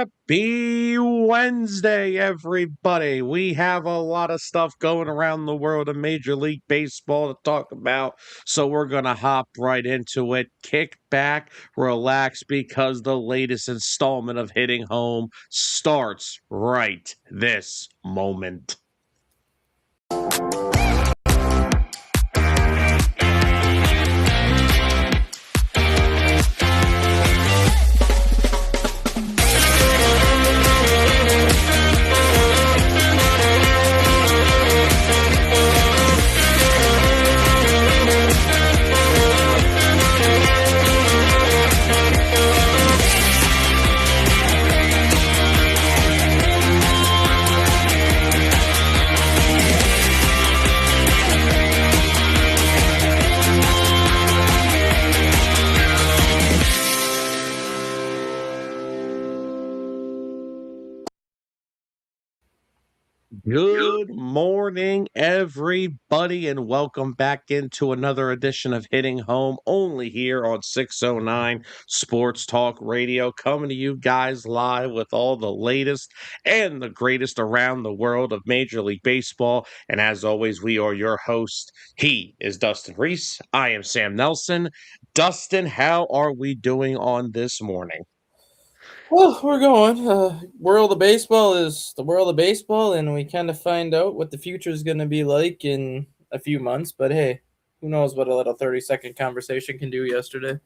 Happy Wednesday, everybody. We have a lot of stuff going around the world of Major League Baseball to talk about, so we're going to hop right into it. Kick back, relax, because the latest installment of Hitting Home starts right this moment. Good morning, everybody, and welcome back into another edition of Hitting Home, only here on 609 Sports Talk Radio, coming to you guys live with all the latest and the greatest around the world of Major League Baseball. And as always, we are your host. He is Dustin Reese. I am Sam Nelson. Dustin, how are we doing on this morning? Well, we're going. World of baseball is the world of baseball, and we kind of find out what the future is going to be like in a few months. But hey, who knows what a little 30-second conversation can do yesterday?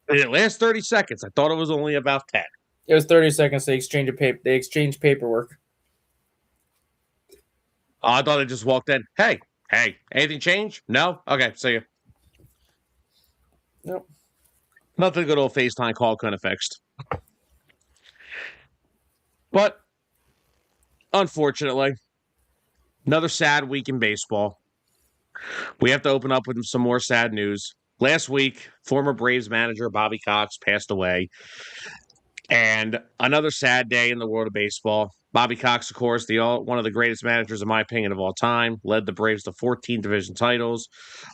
In the last 30 seconds, I thought it was only about 10. It was 30 seconds. They exchanged paperwork. I thought I just walked in. Hey, anything change? No? Okay, see you. Nope. Nothing good old FaceTime call couldn't have fixed. But, unfortunately, another sad week in baseball. We have to open up with some more sad news. Last week, former Braves manager Bobby Cox passed away. And another sad day in the world of baseball. Bobby Cox, of course, one of the greatest managers, in my opinion, of all time, led the Braves to 14 division titles,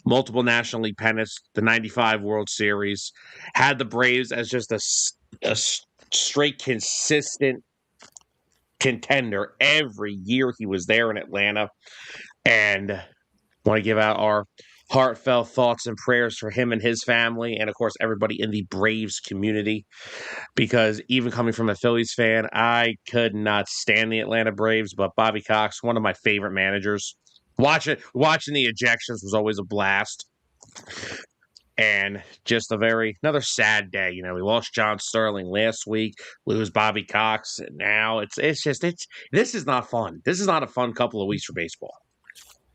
multiple National League pennants, the 95 World Series, had the Braves as just a straight, consistent contender every year he was there in Atlanta. And I want to give out our heartfelt thoughts and prayers for him and his family, and of course everybody in the Braves community, because even coming from a Phillies fan, I could not stand the Atlanta Braves, but Bobby Cox, one of my favorite managers. Watching the ejections was always a blast. And just another sad day. You know, we lost John Sterling last week, lose Bobby Cox. And now this is not fun. This is not a fun couple of weeks for baseball.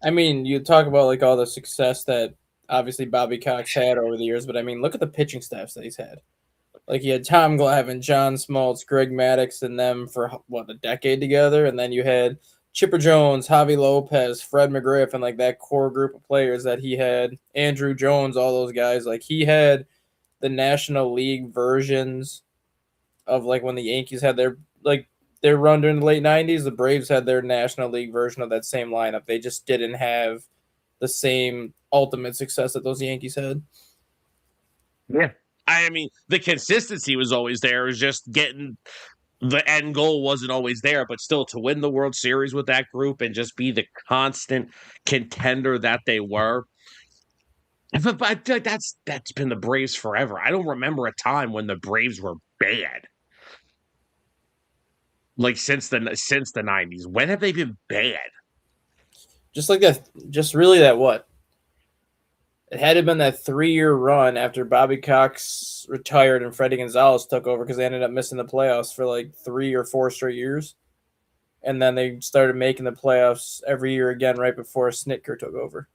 I mean, you talk about like all the success that obviously Bobby Cox had over the years, but I mean, look at the pitching staffs that he's had. Like he had Tom Glavine, John Smoltz, Greg Maddux, and them for a decade together, and then you had Chipper Jones, Javi Lopez, Fred McGriff, and like that core group of players that he had, Andrew Jones, all those guys. Like he had the National League versions of like when the Yankees had their run during the late '90s. The Braves had their National League version of that same lineup. They just didn't have the same ultimate success that those Yankees had. Yeah. I mean, the consistency was always there. It was just getting the end goal wasn't always there, but still to win the World Series with that group and just be the constant contender that they were. But that's been the Braves forever. I don't remember a time when the Braves were bad. Like since the 90s. When have they been bad? Just like that, just really that what? It had been that 3-year run after Bobby Cox retired and Freddie Gonzalez took over because they ended up missing the playoffs for like 3 or 4 straight years. And then they started making the playoffs every year again right before Snitker took over.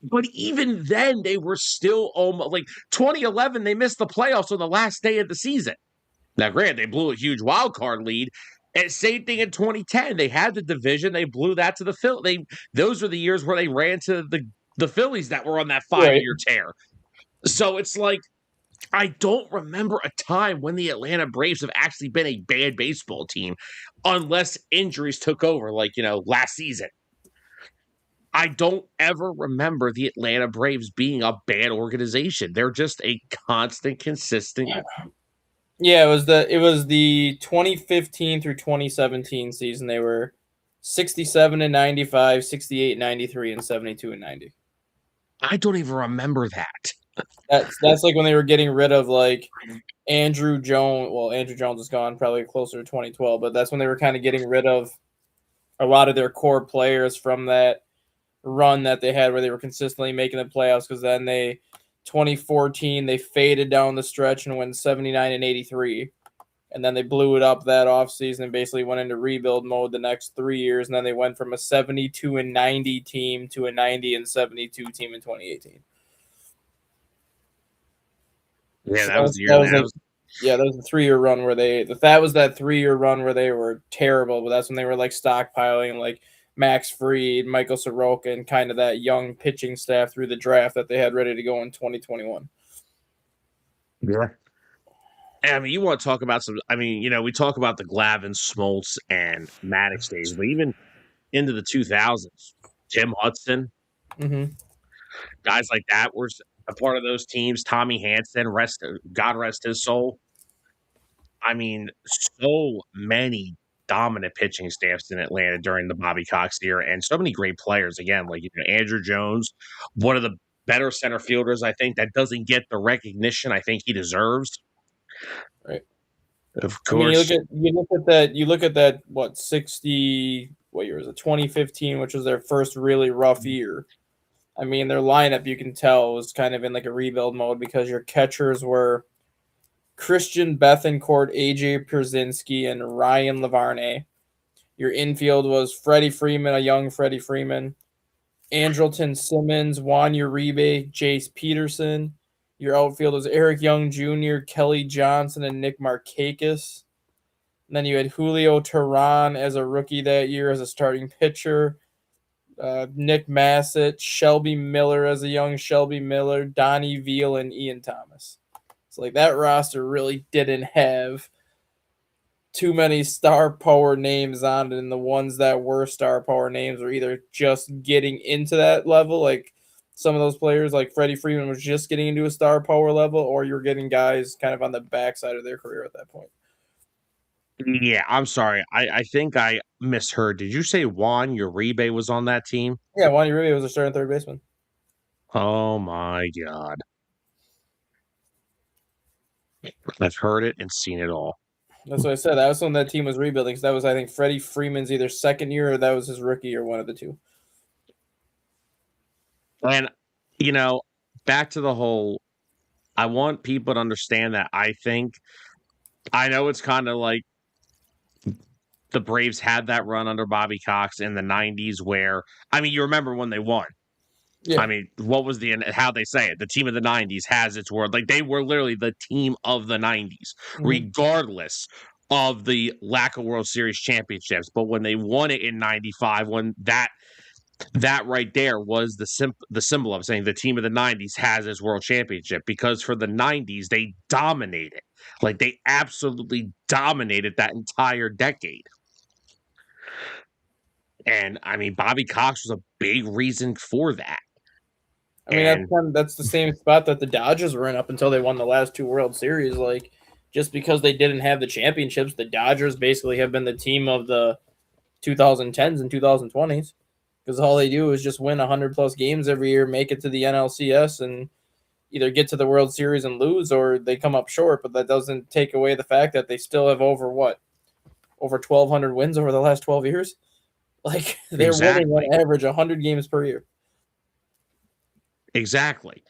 But even then, they were still almost like 2011, they missed the playoffs on the last day of the season. Now, granted, they blew a huge wild card lead. And same thing in 2010. They had the division. They blew that to the Phillies. Those were the years where they ran to the Phillies that were on that 5-year tear. So it's like, I don't remember a time when the Atlanta Braves have actually been a bad baseball team unless injuries took over, like, last season. I don't ever remember the Atlanta Braves being a bad organization. They're just a constant, consistent Yeah, it was the 2015 through 2017 season. They were 67 and 95, 68 and 93, and 72 and 90. I don't even remember that. That's like when they were getting rid of like Andrew Jones. Well, Andrew Jones is gone, probably closer to 2012, but that's when they were kind of getting rid of a lot of their core players from that run that they had where they were consistently making the playoffs, because then 2014 they faded down the stretch and went 79 and 83, and then they blew it up that offseason and basically went into rebuild mode the next 3 years, and then they went from a 72 and 90 team to a 90 and 72 team in 2018. Yeah, So that was the year. that was like, yeah, that was the 3 year run where that was that 3 year run where they were terrible, but that's when they were like stockpiling like Max Fried, Michael Soroka, and kind of that young pitching staff through the draft that they had ready to go in 2021. Yeah. I mean, you want to talk about some. I mean, we talk about the Glavin, Smoltz, and Maddox days, but even into the 2000s, Tim Hudson, Mm-hmm. guys like that were a part of those teams. Tommy Hanson, God rest his soul. I mean, so many dominant pitching staffs in Atlanta during the Bobby Cox era, and so many great players. Again, like Andrew Jones, one of the better center fielders, I think, that doesn't get the recognition I think he deserves. Right. Of I mean, course, you look at that what 60 what year was it 2015, which was their first really rough year. I mean, their lineup you can tell was kind of in like a rebuild mode because your catchers were Christian Bethencourt, AJ Pierzynski, and Ryan Lavarney. Your infield was Freddie Freeman, a young Freddie Freeman, Andrelton Simmons, Juan Uribe, Jace Peterson. Your outfield was Eric Young Jr., Kelly Johnson, and Nick Markakis. And then you had Julio Teheran as a rookie that year as a starting pitcher. Nick Massett, Shelby Miller as a young Shelby Miller, Donnie Veal, and Ian Thomas. So like that roster really didn't have too many star power names on it, and the ones that were star power names were either just getting into that level, like some of those players like Freddie Freeman was just getting into a star power level, or you're getting guys kind of on the backside of their career at that point. yeah. I'm sorry. I think I misheard. Did you say Juan Uribe was on that team? Yeah, Juan Uribe was a starting third baseman. Oh my god, I've heard it and seen it all. That's what I said. That was when that team was rebuilding. Because that was, I think, Freddie Freeman's either second year or that was his rookie or one of the two. And you know, back to the whole. I want people to understand that I know it's kind of like the Braves had that run under Bobby Cox in the 90s where, I mean, you remember when they won. Yeah. I mean, what was how they say it? The team of the 90s has its word. Like they were literally the team of the 90s, regardless of the lack of World Series championships. But when they won it in 95, when that right there was the symbol of saying the team of the 90s has its world championship, because for the 90s they dominated. Like they absolutely dominated that entire decade. And I mean, Bobby Cox was a big reason for that. I mean, that's the same spot that the Dodgers were in up until they won the last two World Series. Like, just because they didn't have the championships, the Dodgers basically have been the team of the 2010s and 2020s, because all they do is just win 100 plus games every year, make it to the NLCS, and either get to the World Series and lose, or they come up short. But that doesn't take away the fact that they still have over 1,200 wins over the last 12 years. Like they're winning on average 100 games per year. Exactly.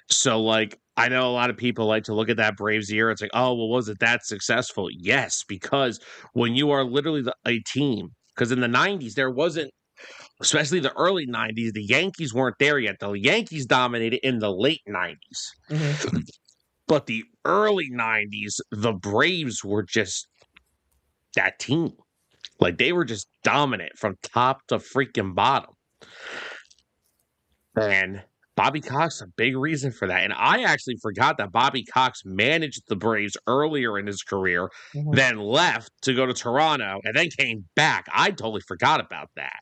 So, like, I know a lot of people like to look at that Braves year. It's like, oh, well, was it that successful? Yes, because when you are literally a team, because in the 90s, there wasn't, especially the early 90s, the Yankees weren't there yet. The Yankees dominated in the late 90s. Mm-hmm. But the early 90s, the Braves were just that team. Like, they were just dominant from top to freaking bottom. And Bobby Cox, a big reason for that. And I actually forgot that Bobby Cox managed the Braves earlier in his career, then left to go to Toronto, and then came back. I totally forgot about that.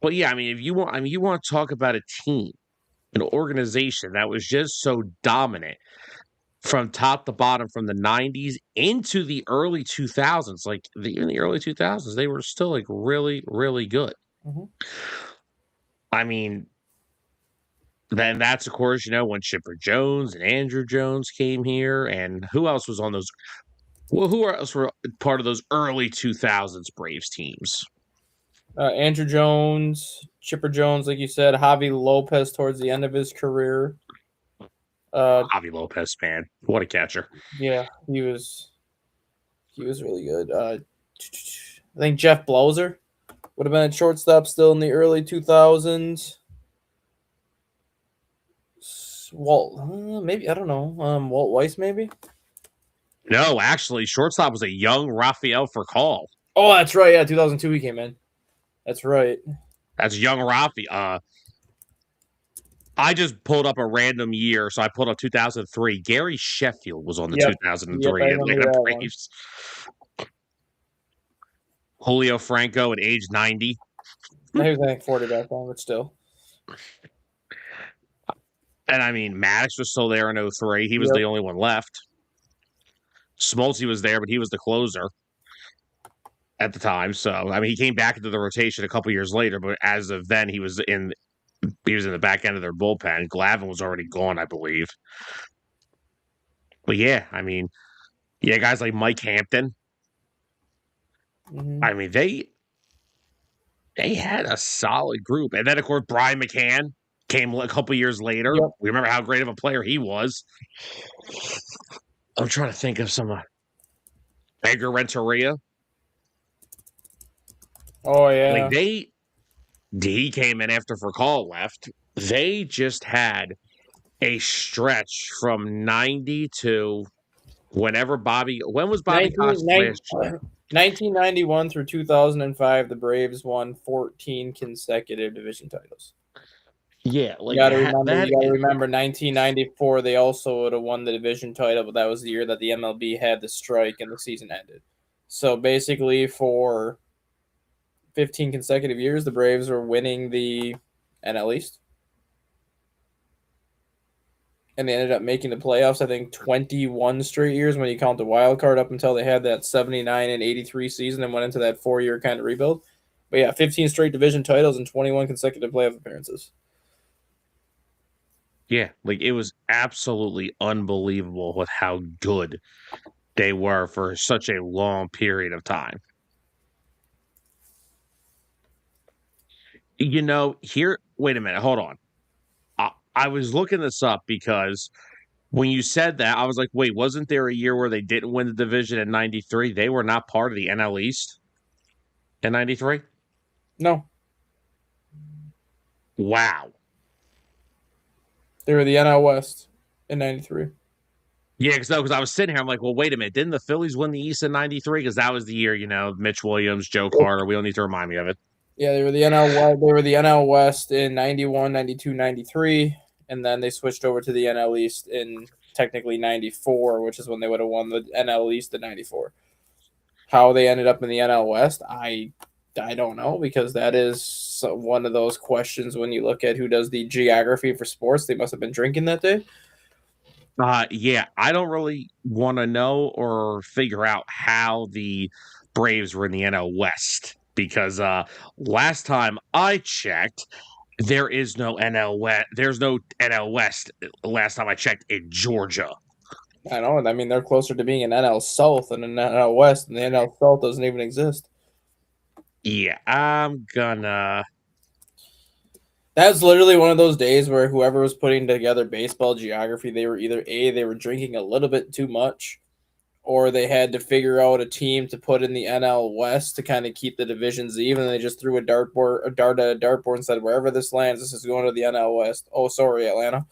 But yeah, I mean, if you want, you want to talk about a team an organization that was just so dominant from top to bottom from the 90s into the early 2000s. Like in the early 2000s, they were still like really, really good. Mm-hmm. I mean, then that's of course, when Chipper Jones and Andrew Jones came here, and who else was on those? Well, who else were part of those early 2000s Braves teams? Andrew Jones, Chipper Jones, like you said, Javi Lopez towards the end of his career. Javi Lopez, man, what a catcher! Yeah, he was really good. I think Jeff Blauser would have been at shortstop still in the early 2000s. Walt, maybe, I don't know. Walt Weiss, maybe. No, actually, shortstop was a young Rafael Furcal. Oh, that's right. Yeah, 2002 he came in. That's right. That's young Rafi. I just pulled up a random year, so I pulled up 2003. Gary Sheffield was on the Yep. 2003 Yep, Atlanta Braves. Julio Franco at age 90. He was, I think, 40 back then, but still. And I mean, Maddox was still there in 03. He was the only one left. Smoltz was there, but he was the closer at the time. So, I mean, he came back into the rotation a couple years later, but as of then, he was in the back end of their bullpen. Glavine was already gone, I believe. But yeah, I mean, guys like Mike Hampton. Mm-hmm. I mean, they had a solid group. And then, of course, Brian McCann came a couple years later. Yep. We remember how great of a player he was. I'm trying to think of some Edgar Renteria. Oh, yeah. Like he came in after Furcal left. They just had a stretch from 90 to when was Bobby Cox last year? 1991 through 2005, the Braves won 14 consecutive division titles. Yeah, like you gotta remember 1994, they also would have won the division title, but that was the year that the MLB had the strike and the season ended. So basically, for 15 consecutive years, the Braves were winning the NL East. And they ended up making the playoffs, I think, 21 straight years when you count the wild card up until they had that 79 and 83 season and went into that 4-year kind of rebuild. But yeah, 15 straight division titles and 21 consecutive playoff appearances. Yeah, like it was absolutely unbelievable with how good they were for such a long period of time. Wait a minute, hold on. I was looking this up because when you said that, I was like, wait, wasn't there a year where they didn't win the division in 93? They were not part of the NL East in 93? No. Wow. They were the NL West in 93. Yeah, because I was sitting here, I'm like, well, wait a minute. Didn't the Phillies win the East in 93? Because that was the year, Mitch Williams, Joe Carter. We don't need to remind me of it. Yeah, they were the NL West in 91, 92, 93, and then they switched over to the NL East in technically 94, which is when they would have won the NL East in 94. How they ended up in the NL West, I don't know, because that is one of those questions when you look at who does the geography for sports. They must have been drinking that day. Yeah, I don't really want to know or figure out how the Braves were in the NL West. Because last time I checked, there is no NL West. There's no NL West. Last time I checked in Georgia. I know. I mean, they're closer to being an NL South than an NL West, and the NL South doesn't even exist. Yeah, I'm gonna. That's literally one of those days where whoever was putting together baseball geography, they were either they were drinking a little bit too much, or they had to figure out a team to put in the NL West to kind of keep the divisions even. And they just threw a dart at a dartboard and said, wherever this lands, this is going to the NL West. Oh, sorry, Atlanta.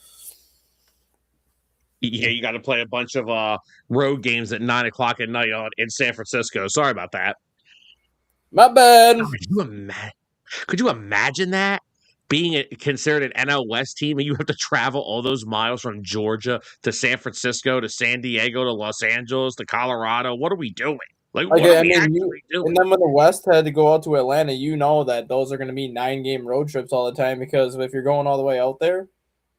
Yeah, you got to play a bunch of road games at 9:00 at night in San Francisco. Sorry about that. My bad. Could you imagine that? Being considered an NL West team, and you have to travel all those miles from Georgia to San Francisco to San Diego to Los Angeles to Colorado. What are we doing? What are we actually doing? And then when the West had to go out to Atlanta, that those are going to be 9-game road trips all the time, because if you're going all the way out there,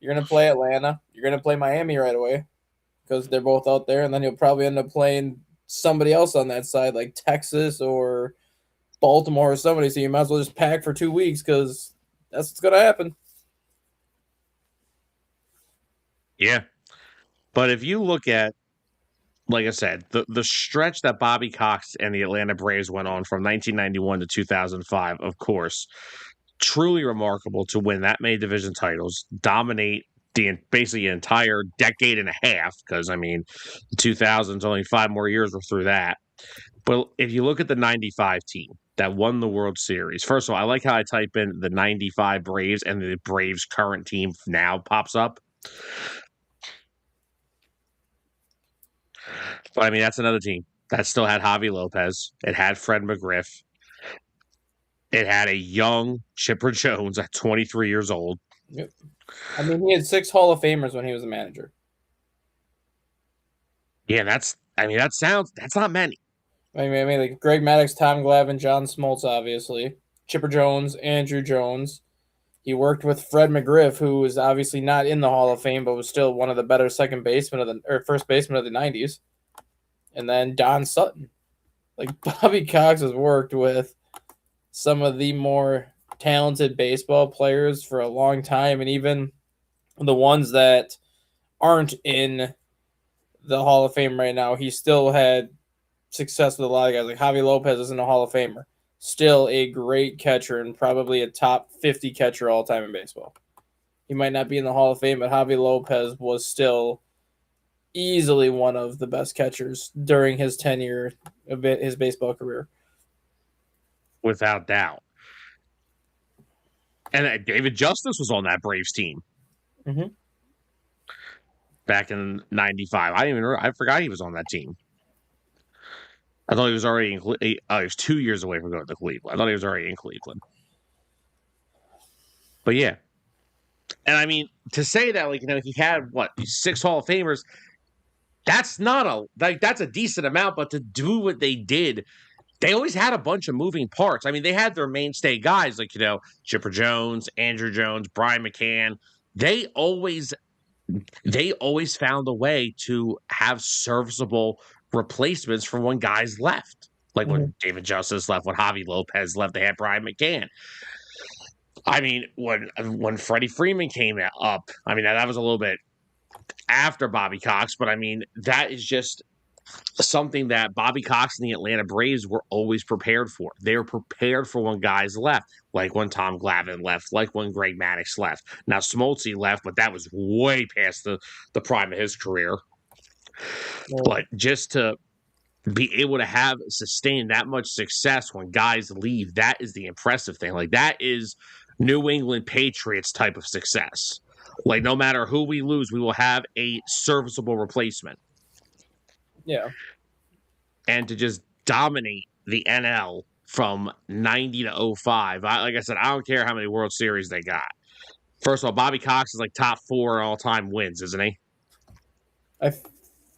You're going to play Atlanta. You're going to play Miami right away because they're both out there. And then you'll probably end up playing somebody else on that side, like Texas or Baltimore or somebody. So you might as well just pack for 2 weeks because that's what's going to happen. Yeah. But if you look at, like I said, the stretch that Bobby Cox and the Atlanta Braves went on from 1991 to 2005, of course, truly remarkable to win that many division titles, dominate basically an entire decade and a half, because, I mean, the 2000s, only 5 more years were through that. But if you look at the 95 team that won the World Series, first of all, I like how I type in the 95 Braves and the Braves' current team now pops up. But I mean, that's another team that still had Javi Lopez. It had Fred McGriff. It had a young Chipper Jones at 23 years old. Yep. I mean, he had 6 Hall of Famers when he was a manager. Yeah, that's not many. I mean, like Greg Maddux, Tom Glavine, John Smoltz, obviously. Chipper Jones, Andrew Jones. He worked with Fred McGriff, who was obviously not in the Hall of Fame, but was still one of the better first basemen of the 90s. And then Don Sutton. Like, Bobby Cox has worked with some of the more talented baseball players for a long time, and even the ones that aren't in the Hall of Fame right now, he still had success with a lot of guys. Like Javi Lopez isn't a Hall of Famer. Still a great catcher and probably a top 50 catcher all time in baseball. He might not be in the Hall of Fame, but Javi Lopez was still easily one of the best catchers during his tenure of his baseball career. Without doubt. And David Justice was on that Braves team. Mm-hmm. Back in 95. I forgot he was on that team. I thought he was already in Cleveland. He was 2 years away from going to Cleveland. I thought he was already in Cleveland. But yeah. And I mean, to say that, like, he had 6 Hall of Famers, that's a decent amount, but to do what they did, they always had a bunch of moving parts. I mean, they had their mainstay guys like, Chipper Jones, Andrew Jones, Brian McCann. They always found a way to have serviceable replacements for when guys left. Like when David Justice left, when Javi Lopez left, they had Brian McCann. I mean, when Freddie Freeman came up, I mean, that was a little bit after Bobby Cox, but I mean, that is just something that Bobby Cox and the Atlanta Braves were always prepared for. They were prepared for when guys left, like when Tom Glavine left, like when Greg Maddux left. Now, Smoltz left, but that was way past the prime of his career. Yeah. But just to be able to sustain that much success when guys leave, that is the impressive thing. Like, that is New England Patriots type of success. Like, no matter who we lose, we will have a serviceable replacement. Yeah. And to just dominate the NL from 90 to 05. Like I said, I don't care how many World Series they got. First of all, Bobby Cox is like top 4 all-time wins, isn't he? I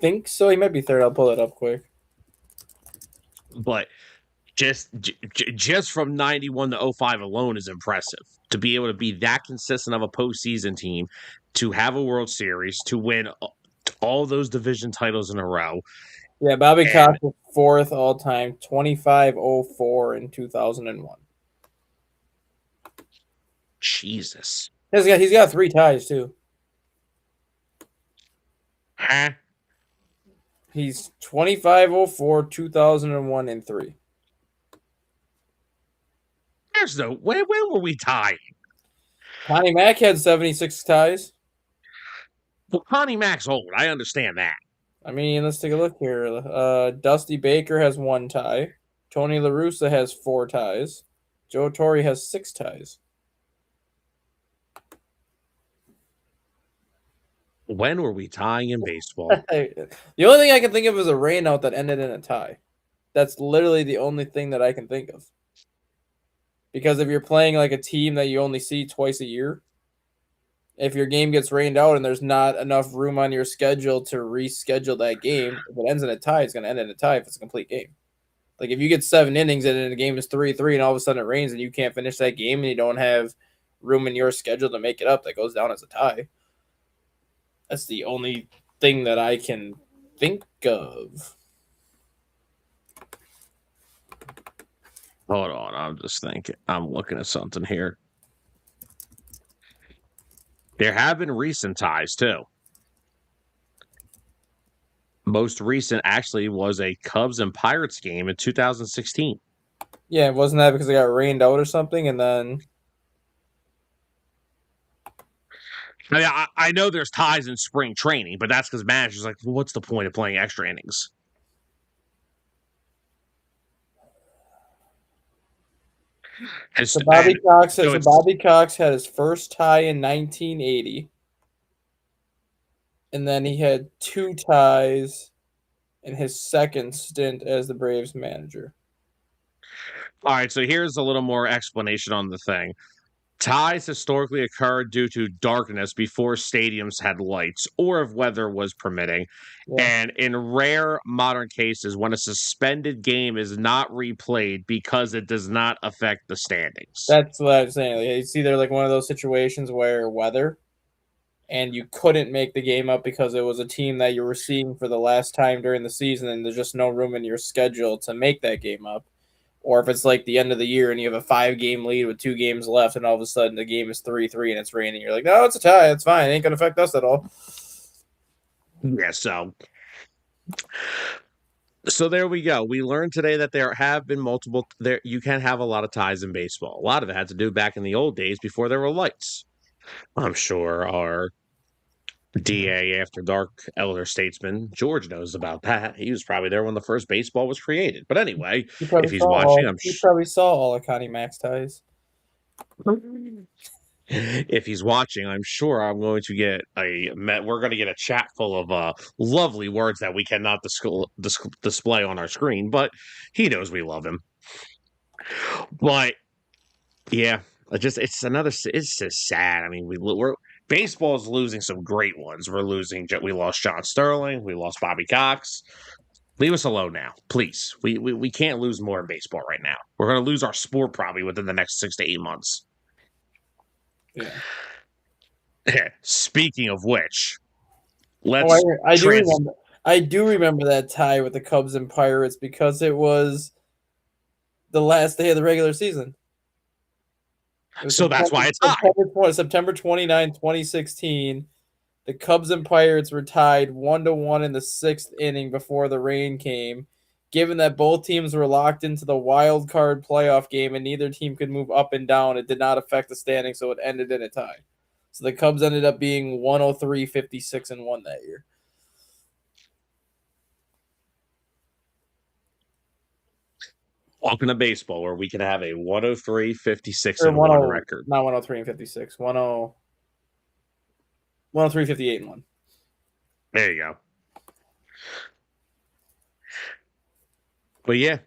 think so. He might be third. I'll pull it up quick. But just from 91 to 05 alone is impressive. To be able to be that consistent of a postseason team, to have a World Series, to win all those division titles in a row. Yeah, Bobby Cox was 4th all time, 25-04 in 2001. Jesus. He's got 3 ties too. Huh? He's 25-04, 2001, and 3. There's no when were we tying? Connie Mack had 76 ties. Well, Connie Mack's old. I understand that. I mean, let's take a look here. Dusty Baker has 1 tie. Tony La Russa has 4 ties. Joe Torre has 6 ties. When were we tying in baseball? The only thing I can think of is a rainout that ended in a tie. That's literally the only thing that I can think of. Because if you're playing like a team that you only see twice a year, if your game gets rained out and there's not enough room on your schedule to reschedule that game, if it ends in a tie, it's going to end in a tie if it's a complete game. Like if you get 7 innings and the game is 3-3 and all of a sudden it rains and you can't finish that game and you don't have room in your schedule to make it up, that goes down as a tie. That's the only thing that I can think of. Hold on, I'm just thinking. I'm looking at something here. There have been recent ties too. Most recent actually was a Cubs and Pirates game in 2016. Yeah, wasn't that because it got rained out or something? And then I mean, I know there's ties in spring training, but that's because managers like, well, what's the point of playing extra innings? so Bobby Cox so Bobby Cox had his first tie in 1980, and then he had 2 ties in his second stint as the Braves manager. All right, so here's a little more explanation on the thing. Ties historically occurred due to darkness before stadiums had lights or if weather was permitting. Yeah. And in rare modern cases, when a suspended game is not replayed because it does not affect the standings. That's what I'm saying. Like, it's either like one of those situations where weather and you couldn't make the game up because it was a team that you were seeing for the last time during the season and there's just no room in your schedule to make that game up. Or if it's like the end of the year and you have a 5-game lead with 2 games left and all of a sudden the game is 3-3 and it's raining, you're like, no, it's a tie. It's fine. It ain't going to affect us at all. Yeah, so there we go. We learned today that there have been multiple there you can have a lot of ties in baseball. A lot of it had to do back in the old days before there were lights. I'm sure our DA After Dark elder statesman George knows about that. He was probably there when the first baseball was created. But anyway, if he's watching, he probably saw all of Connie Mack's ties. If he's watching, I'm sure I'm going to get we're going to get a chat full of lovely words that we cannot display on our screen, but he knows we love him. But yeah, it's just sad. I mean, we're baseball is losing some great ones. We lost John Sterling, we lost Bobby Cox. Leave us alone now, please. We can't lose more in baseball right now. We're going to lose our sport probably within the next 6 to 8 months. Yeah. Speaking of which, I do remember that tie with the Cubs and Pirates because it was the last day of the regular season. So that's why it's tied. September 29, 2016. The Cubs and Pirates were tied 1-1 in the 6th inning before the rain came. Given that both teams were locked into the wild card playoff game and neither team could move up and down, it did not affect the standing, so it ended in a tie. So the Cubs ended up being 103, 56, and 1 that year. Welcome to baseball, where we can have a 103, 56, and 1 record. Not 103 and 56. 103, 58, and 1. There you go. But yeah,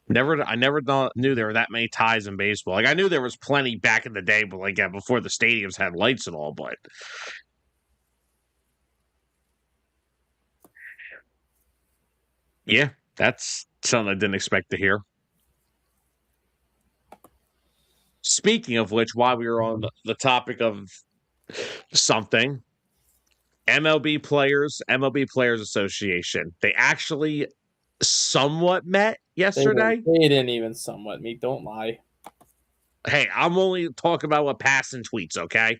I never knew there were that many ties in baseball. Like I knew there was plenty back in the day, but like before the stadiums had lights and all. But yeah, that's something I didn't expect to hear. Speaking of which, while we were on the topic of something, MLB Players Association, they actually somewhat met yesterday. They didn't even somewhat meet. Don't lie. Hey, I'm only talking about what passed in tweets, okay?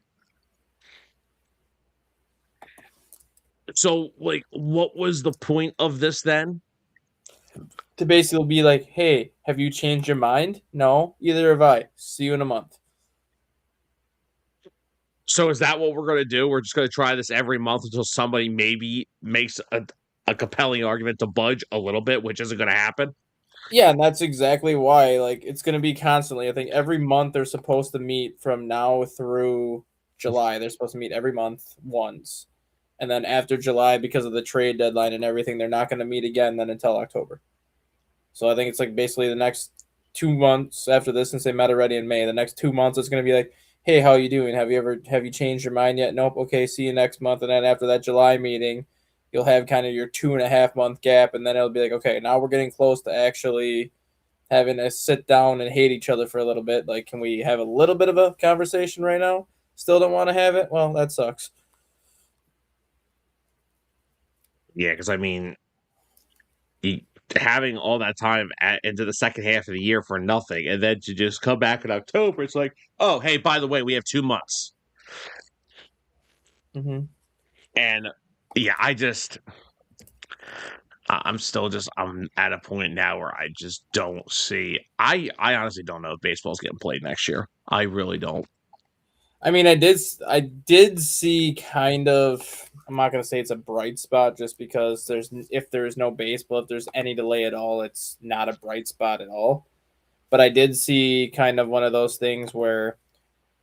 So, like, what was the point of this then? To basically be like, hey, have you changed your mind? No, either have I. See you in a month. So is that what we're going to do? We're just going to try this every month until somebody maybe makes a compelling argument to budge a little bit, which isn't going to happen? Yeah, and that's exactly why. Like, it's going to be constantly. I think every month they're supposed to meet from now through July. They're supposed to meet every month once. And then after July, because of the trade deadline and everything, they're not going to meet again then until October. So I think it's like basically the next 2 months after this, since they met already in May, the next 2 months it's going to be like, hey, how you doing? Have you changed your mind yet? Nope. Okay, see you next month. And then after that July meeting, you'll have kind of your 2.5 month gap, and then it'll be like, okay, now we're getting close to actually having to sit down and hate each other for a little bit. Like, can we have a little bit of a conversation right now? Still don't want to have it? Well, that sucks. Yeah, because I mean, you, having all that time into the second half of the year for nothing, and then to just come back in October, it's like, oh, hey, by the way, we have 2 months, Mm-hmm. and yeah, I'm still just I'm at a point now where I just don't see. I honestly don't know if baseball's getting played next year. I really don't. I mean, I did see kind of. I'm not gonna say it's a bright spot just because if there's no baseball, if there's any delay at all, it's not a bright spot at all. But I did see kind of one of those things where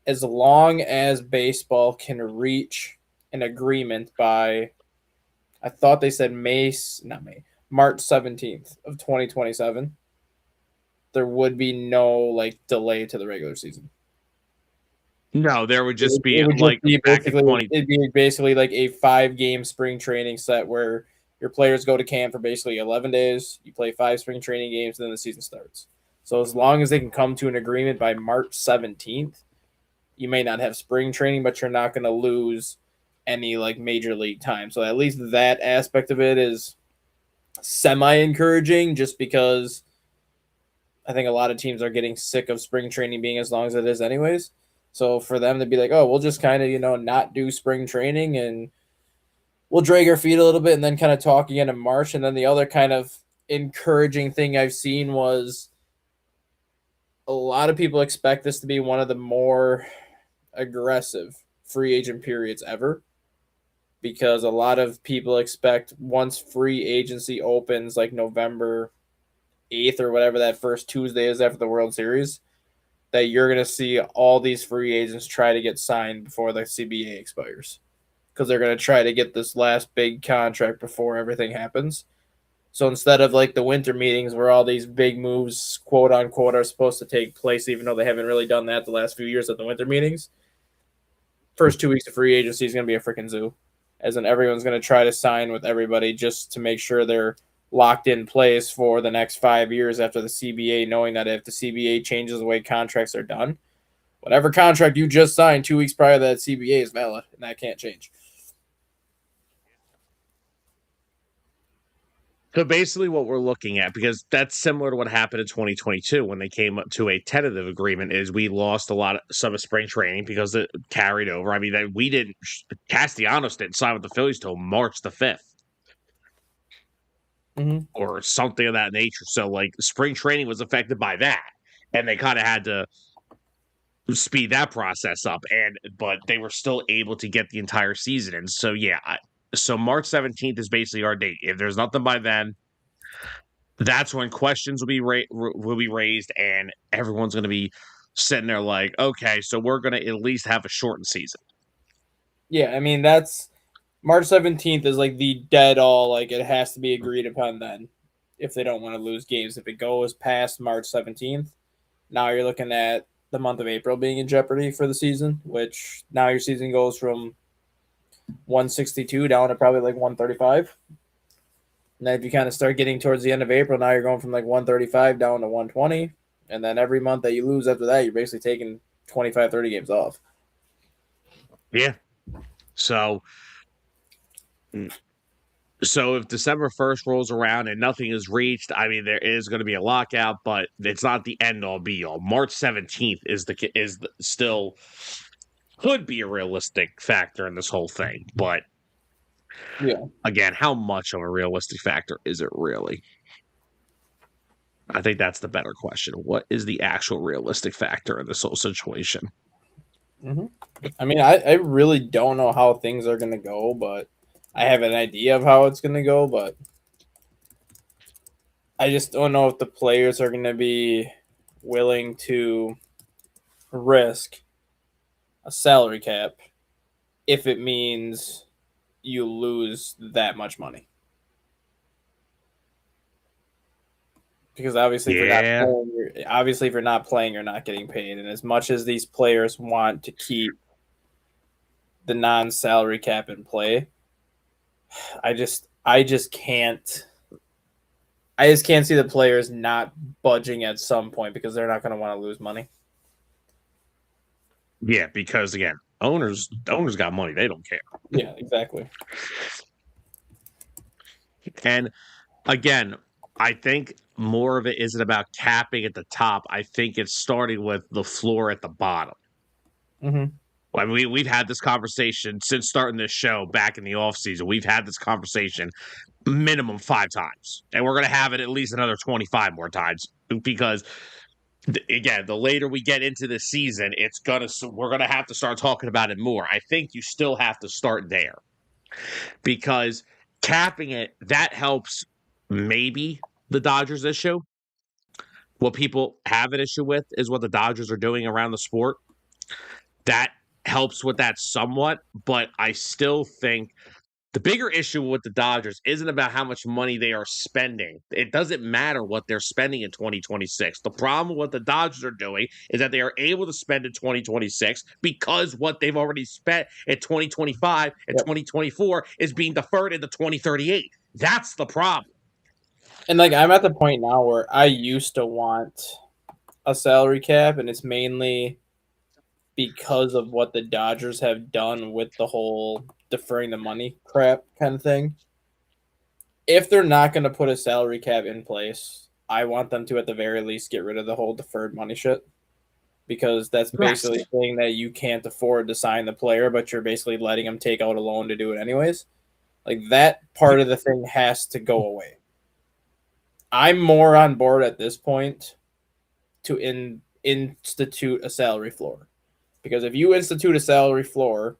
as long as baseball can reach an agreement by, I thought they said not May, March 17th of 2027, there would be no like delay to the regular season. No, there would just It be would just like be back in basically 20. it'd be basically like a 5 game spring training set where your players go to camp for basically 11 days. You play 5 spring training games, and then the season starts. So as long as they can come to an agreement by March 17th, you may not have spring training, but you're not going to lose any like major league time. So at least that aspect of it is semi encouraging, just because I think a lot of teams are getting sick of spring training being as long as it is, anyways. So for them to be like, oh, we'll just kind of not do spring training and we'll drag our feet a little bit and then kind of talk again in March. And then the other kind of encouraging thing I've seen was a lot of people expect this to be one of the more aggressive free agent periods ever, because a lot of people expect once free agency opens like November 8th or whatever that first Tuesday is after the World Series, that you're going to see all these free agents try to get signed before the CBA expires, because they're going to try to get this last big contract before everything happens. So instead of like the winter meetings where all these big moves, quote unquote, are supposed to take place, even though they haven't really done that the last few years at the winter meetings, first 2 weeks of free agency is going to be a freaking zoo, as in everyone's going to try to sign with everybody just to make sure they're locked in place for the next 5 years after the CBA, knowing that if the CBA changes the way contracts are done, whatever contract you just signed 2 weeks prior to that CBA is valid, and that can't change. So basically, what we're looking at, because that's similar to what happened in 2022 when they came up to a tentative agreement, is we lost some of spring training because it carried over. I mean, that we didn't. Castellanos didn't sign with the Phillies till March the 5th. Mm-hmm. Or something of that nature. So, like, spring training was affected by that, and they kind of had to speed that process up. But they were still able to get the entire season. And so, yeah, so March 17th is basically our date. If there's nothing by then, that's when questions will be raised, and everyone's going to be sitting there like, okay, so we're going to at least have a shortened season. Yeah, I mean that's March 17th is like the dead all, like it has to be agreed upon then if they don't want to lose games. If it goes past March 17th, now you're looking at the month of April being in jeopardy for the season, which now your season goes from 162 down to probably like 135. And then if you kind of start getting towards the end of April, now you're going from like 135 down to 120. And then every month that you lose after that, you're basically taking 25, 30 games off. Yeah. So if December 1st rolls around and nothing is reached, I mean, there is going to be a lockout, but it's not the end all be all. March 17th still could be a realistic factor in this whole thing, but yeah, again, how much of a realistic factor is it really? I think that's the better question. What is the actual realistic factor in this whole situation? Mm-hmm. I mean, I really don't know how things are going to go, but I have an idea of how it's going to go, but I just don't know if the players are going to be willing to risk a salary cap if it means you lose that much money. Because obviously, Yeah. if you're not playing, you're not getting paid. And as much as these players want to keep the non-salary cap in play, I just can't. I just can't see the players not budging at some point because they're not going to want to lose money. Yeah, because again, owners got money; they don't care. Yeah, exactly. And again, I think more of it isn't about capping at the top. I think it's starting with the floor at the bottom. Mm-hmm. I mean, we've had this conversation since starting this show back in the offseason. We've had this conversation minimum 5 times, and we're going to have it at least another 25 more times because again, the later we get into the season, we're gonna have to start talking about it more. I think you still have to start there because capping it that helps maybe the Dodgers issue. What people have an issue with is what the Dodgers are doing around the sport. That helps with that somewhat, but I still think the bigger issue with the Dodgers isn't about how much money they are spending. It doesn't matter what they're spending in 2026. The problem with what the Dodgers are doing is that they are able to spend in 2026 because what they've already spent in 2025 and 2024 is being deferred into 2038. That's the problem. And like I'm at the point now where I used to want a salary cap, and it's mainly because of what the Dodgers have done with the whole deferring the money crap kind of thing. If they're not going to put a salary cap in place, I want them to at the very least get rid of the whole deferred money shit, because that's basically saying that you can't afford to sign the player, but you're basically letting them take out a loan to do it anyways. Like that part of the thing has to go away. I'm more on board at this point to institute a salary floor. Because if you institute a salary floor,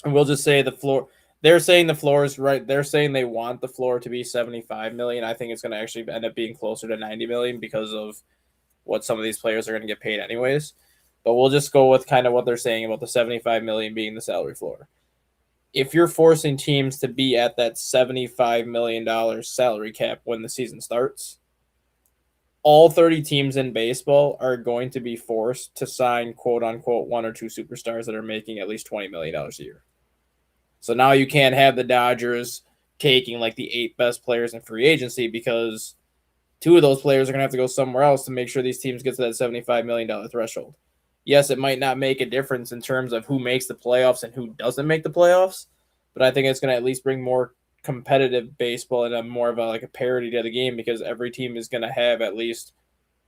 and we'll just say the floor, they're saying the floor is right. They're saying they want the floor to be 75 million. I think it's going to actually end up being closer to 90 million because of what some of these players are going to get paid anyways. But we'll just go with kind of what they're saying about the 75 million being the salary floor. If you're forcing teams to be at that $75 million salary cap when the season starts, all 30 teams in baseball are going to be forced to sign quote unquote one or two superstars that are making at least $20 million a year. So now you can't have the Dodgers taking like the 8 best players in free agency because 2 of those players are going to have to go somewhere else to make sure these teams get to that $75 million threshold. Yes, it might not make a difference in terms of who makes the playoffs and who doesn't make the playoffs, but I think it's going to at least bring more competitive baseball and a more of a parity to the game, because every team is going to have at least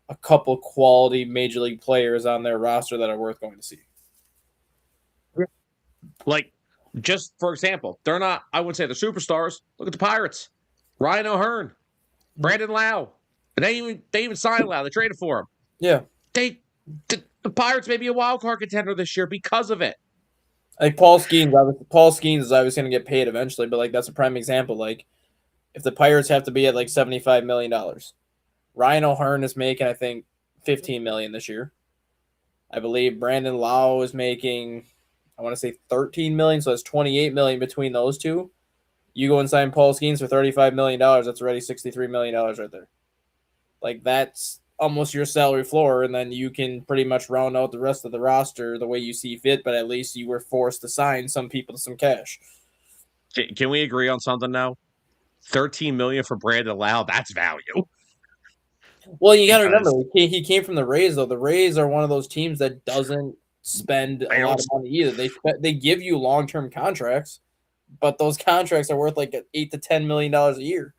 a couple quality major league players on their roster that are worth going to see. Like, just for example, they're not, I wouldn't say they're superstars. Look at the Pirates. Ryan O'Hearn, Brandon Lau. They even signed Lau. They traded for him. Yeah. The Pirates may be a wild card contender this year because of it. Like Paul Skeens is obviously going to get paid eventually, but like that's a prime example. Like if the Pirates have to be at like $75 million, Ryan O'Hearn is making, I think, $15 million this year. I believe Brandon Lau is making, I want to say $13 million, so that's $28 million between those two. You go and sign Paul Skeens for $35 million, that's already $63 million right there. Like that's almost your salary floor, and then you can pretty much round out the rest of the roster the way you see fit, but at least you were forced to sign some people to some cash. Can we agree on something now? $13 million for Brandon Lau, that's value. Well, you got to remember, he came from the Rays, though. The Rays are one of those teams that doesn't spend a lot of money either. They give you long-term contracts, but those contracts are worth like $8 to $10 million a year.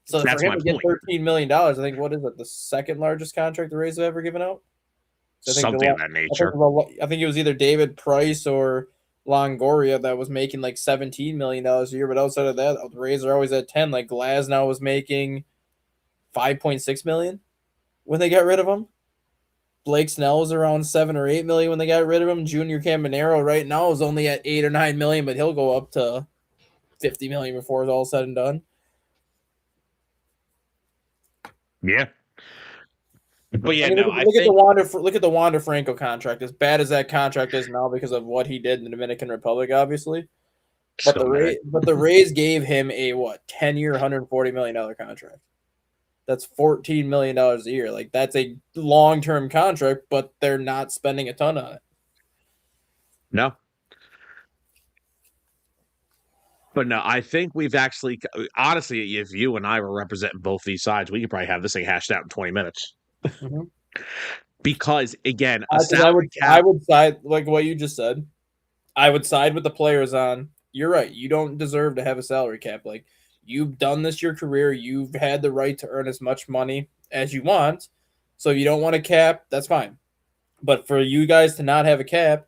So for him to get $13 million, I think, what is it, the second largest contract the Rays have ever given out? So something of that nature. I think it was either David Price or Longoria that was making like $17 million a year. But outside of that, the Rays are always at 10. Like Glasnow was making $5.6 million when they got rid of him. Blake Snell was around $7 or $8 million when they got rid of him. Junior Caminero right now is only at $8 or $9 million, but he'll go up to $50 million before it's all said and done. Yeah. But yeah, look at the Wander Franco contract. As bad as that contract is now because of what he did in the Dominican Republic, obviously. But the Rays gave him a 10-year, $140 million contract. That's $14 million a year. Like that's a long-term contract, but they're not spending a ton on it. No. But no, I think we've actually, honestly, if you and I were representing both these sides, we could probably have this thing hashed out in 20 minutes. Mm-hmm. Because, again, I would side, like what you just said, I would side with the players on, you're right, you don't deserve to have a salary cap. Like, You've done this your career. You've had the right to earn as much money as you want. So if you don't want a cap, that's fine. But for you guys to not have a cap,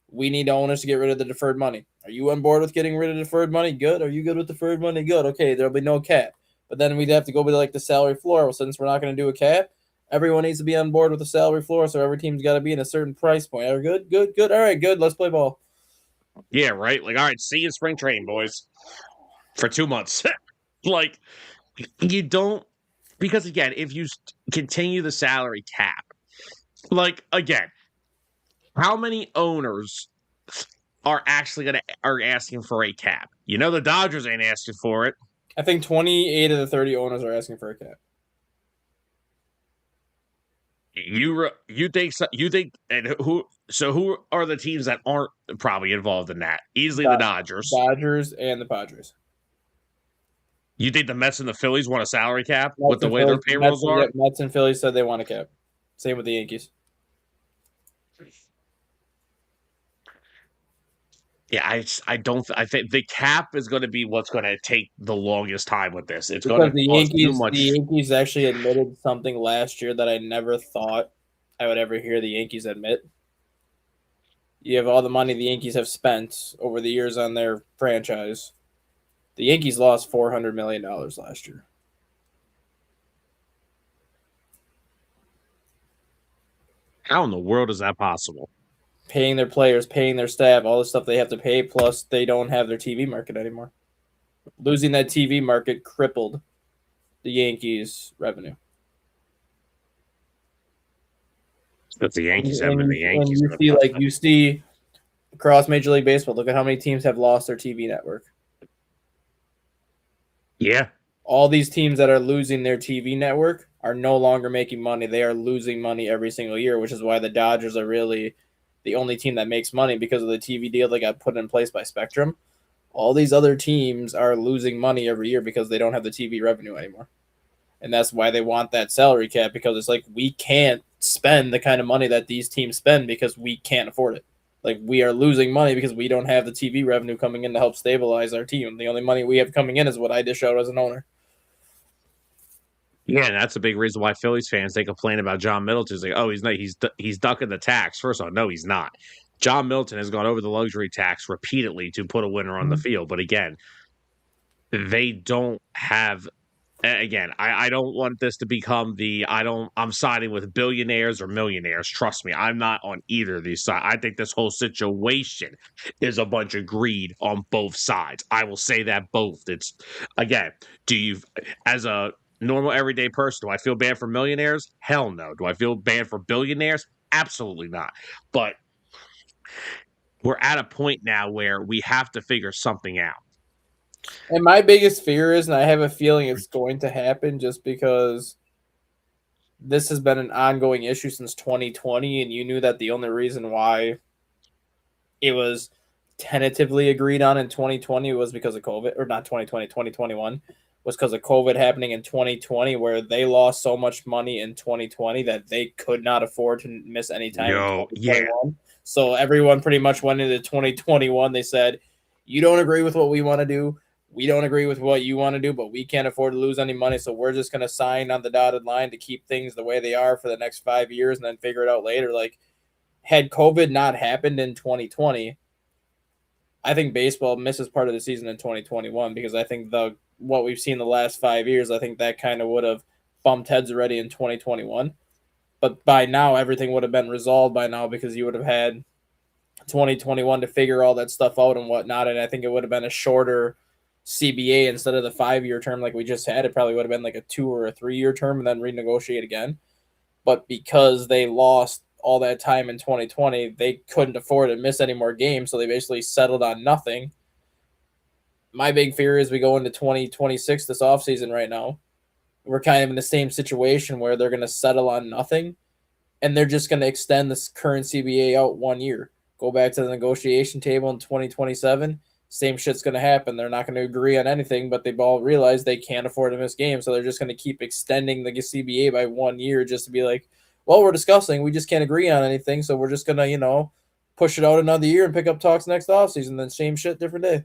we need owners to get rid of the deferred money. Are you on board with getting rid of deferred money? Good. Are you good with deferred money? Good. Okay, there'll be no cap. But then we'd have to go with like the salary floor. Well, since we're not going to do a cap, everyone needs to be on board with the salary floor. So every team's got to be in a certain price point. Are we good? Good. Good. All right. Good. Let's play ball. Yeah, right. Like, all right, see you in spring training, boys, for 2 months. Like, you don't, because again, if you continue the salary cap, like, again, how many owners are actually are asking for a cap? You know, the Dodgers ain't asking for it. I think 28 of the 30 owners are asking for a cap. You think and who are the teams that aren't probably involved in that? Easily the Dodgers. Dodgers and the Padres. You think the Mets and the Phillies want a salary cap with the way their payrolls are? Mets and Phillies said they want a cap. Same with the Yankees. Yeah, I think the cap is going to be what's going to take the longest time with this. It's going to cause too much. The Yankees actually admitted something last year that I never thought I would ever hear the Yankees admit. You have all the money the Yankees have spent over the years on their franchise. The Yankees lost $400 million last year. How in the world is that possible? Paying their players, paying their staff, all the stuff they have to pay, plus they don't have their TV market anymore. Losing that TV market crippled the Yankees' revenue. But the Yankees haven't been the Yankees. And you see across Major League Baseball, look at how many teams have lost their TV network. Yeah. All these teams that are losing their TV network are no longer making money. They are losing money every single year, which is why the Dodgers are really the only team that makes money because of the TV deal that got put in place by Spectrum. All these other teams are losing money every year because they don't have the TV revenue anymore. And that's why they want that salary cap, because it's like we can't spend the kind of money that these teams spend because we can't afford it. Like, we are losing money because we don't have the TV revenue coming in to help stabilize our team. The only money we have coming in is what I dish out as an owner. Yeah, and that's a big reason why Phillies fans, they complain about John Middleton. It's like, oh, he's ducking the tax. First of all, no, he's not. John Middleton has gone over the luxury tax repeatedly to put a winner on the field. But again, they don't have. Again, I don't want this to become I'm siding with billionaires or millionaires. Trust me, I'm not on either of these sides. I think this whole situation is a bunch of greed on both sides. I will say that both. It's, again, as a normal everyday person, do I feel bad for millionaires? Hell no. Do I feel bad for billionaires? Absolutely not. But we're at a point now where we have to figure something out. And my biggest fear is, and I have a feeling it's going to happen just because this has been an ongoing issue since 2020, and you knew that the only reason why it was tentatively agreed on in 2020 was because of COVID, or not 2020, 2021, was because of COVID happening in 2020, where they lost so much money in 2020 that they could not afford to miss any time. Yeah. So everyone pretty much went into 2021. They said, you don't agree with what we want to do. We don't agree with what you want to do, but we can't afford to lose any money, so we're just going to sign on the dotted line to keep things the way they are for the next 5 years and then figure it out later. Like, had COVID not happened in 2020, I think baseball misses part of the season in 2021 because I think what we've seen the last 5 years, I think that kind of would have bumped heads already in 2021. But by now, everything would have been resolved by now because you would have had 2021 to figure all that stuff out and whatnot, and I think it would have been a shorter CBA instead of the 5-year term like we just had. It probably would have been like a 2 or a 3-year term and then renegotiate again. But because they lost all that time in 2020, they couldn't afford to miss any more games, so they basically settled on nothing. My big fear is we go into 2026 this offseason right now. We're kind of in the same situation where they're going to settle on nothing, and they're just going to extend this current CBA out 1 year. Go back to the negotiation table in 2027. Same shit's going to happen. They're not going to agree on anything, but they've all realized they can't afford to miss games. So they're just going to keep extending the CBA by 1 year just to be like, well, we're discussing. We just can't agree on anything. So we're just going to, push it out another year and pick up talks next offseason. Then same shit, different day.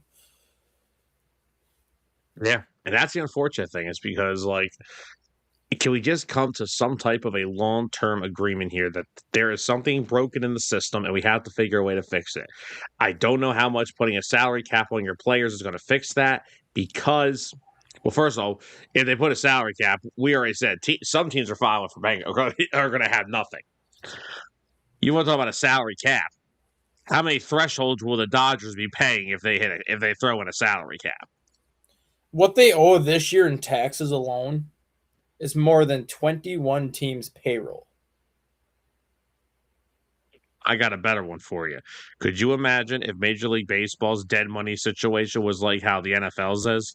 Yeah. And that's the unfortunate thing, is because, like, can we just come to some type of a long-term agreement here that there is something broken in the system and we have to figure a way to fix it? I don't know how much putting a salary cap on your players is going to fix that because, well, first of all, if they put a salary cap, we already said some teams are filing for bank are going to have nothing. You want to talk about a salary cap? How many thresholds will the Dodgers be paying if they throw in a salary cap? What they owe this year in taxes alone is more than 21 teams' payroll. I got a better one for you. Could you imagine if Major League Baseball's dead money situation was like how the NFL's is?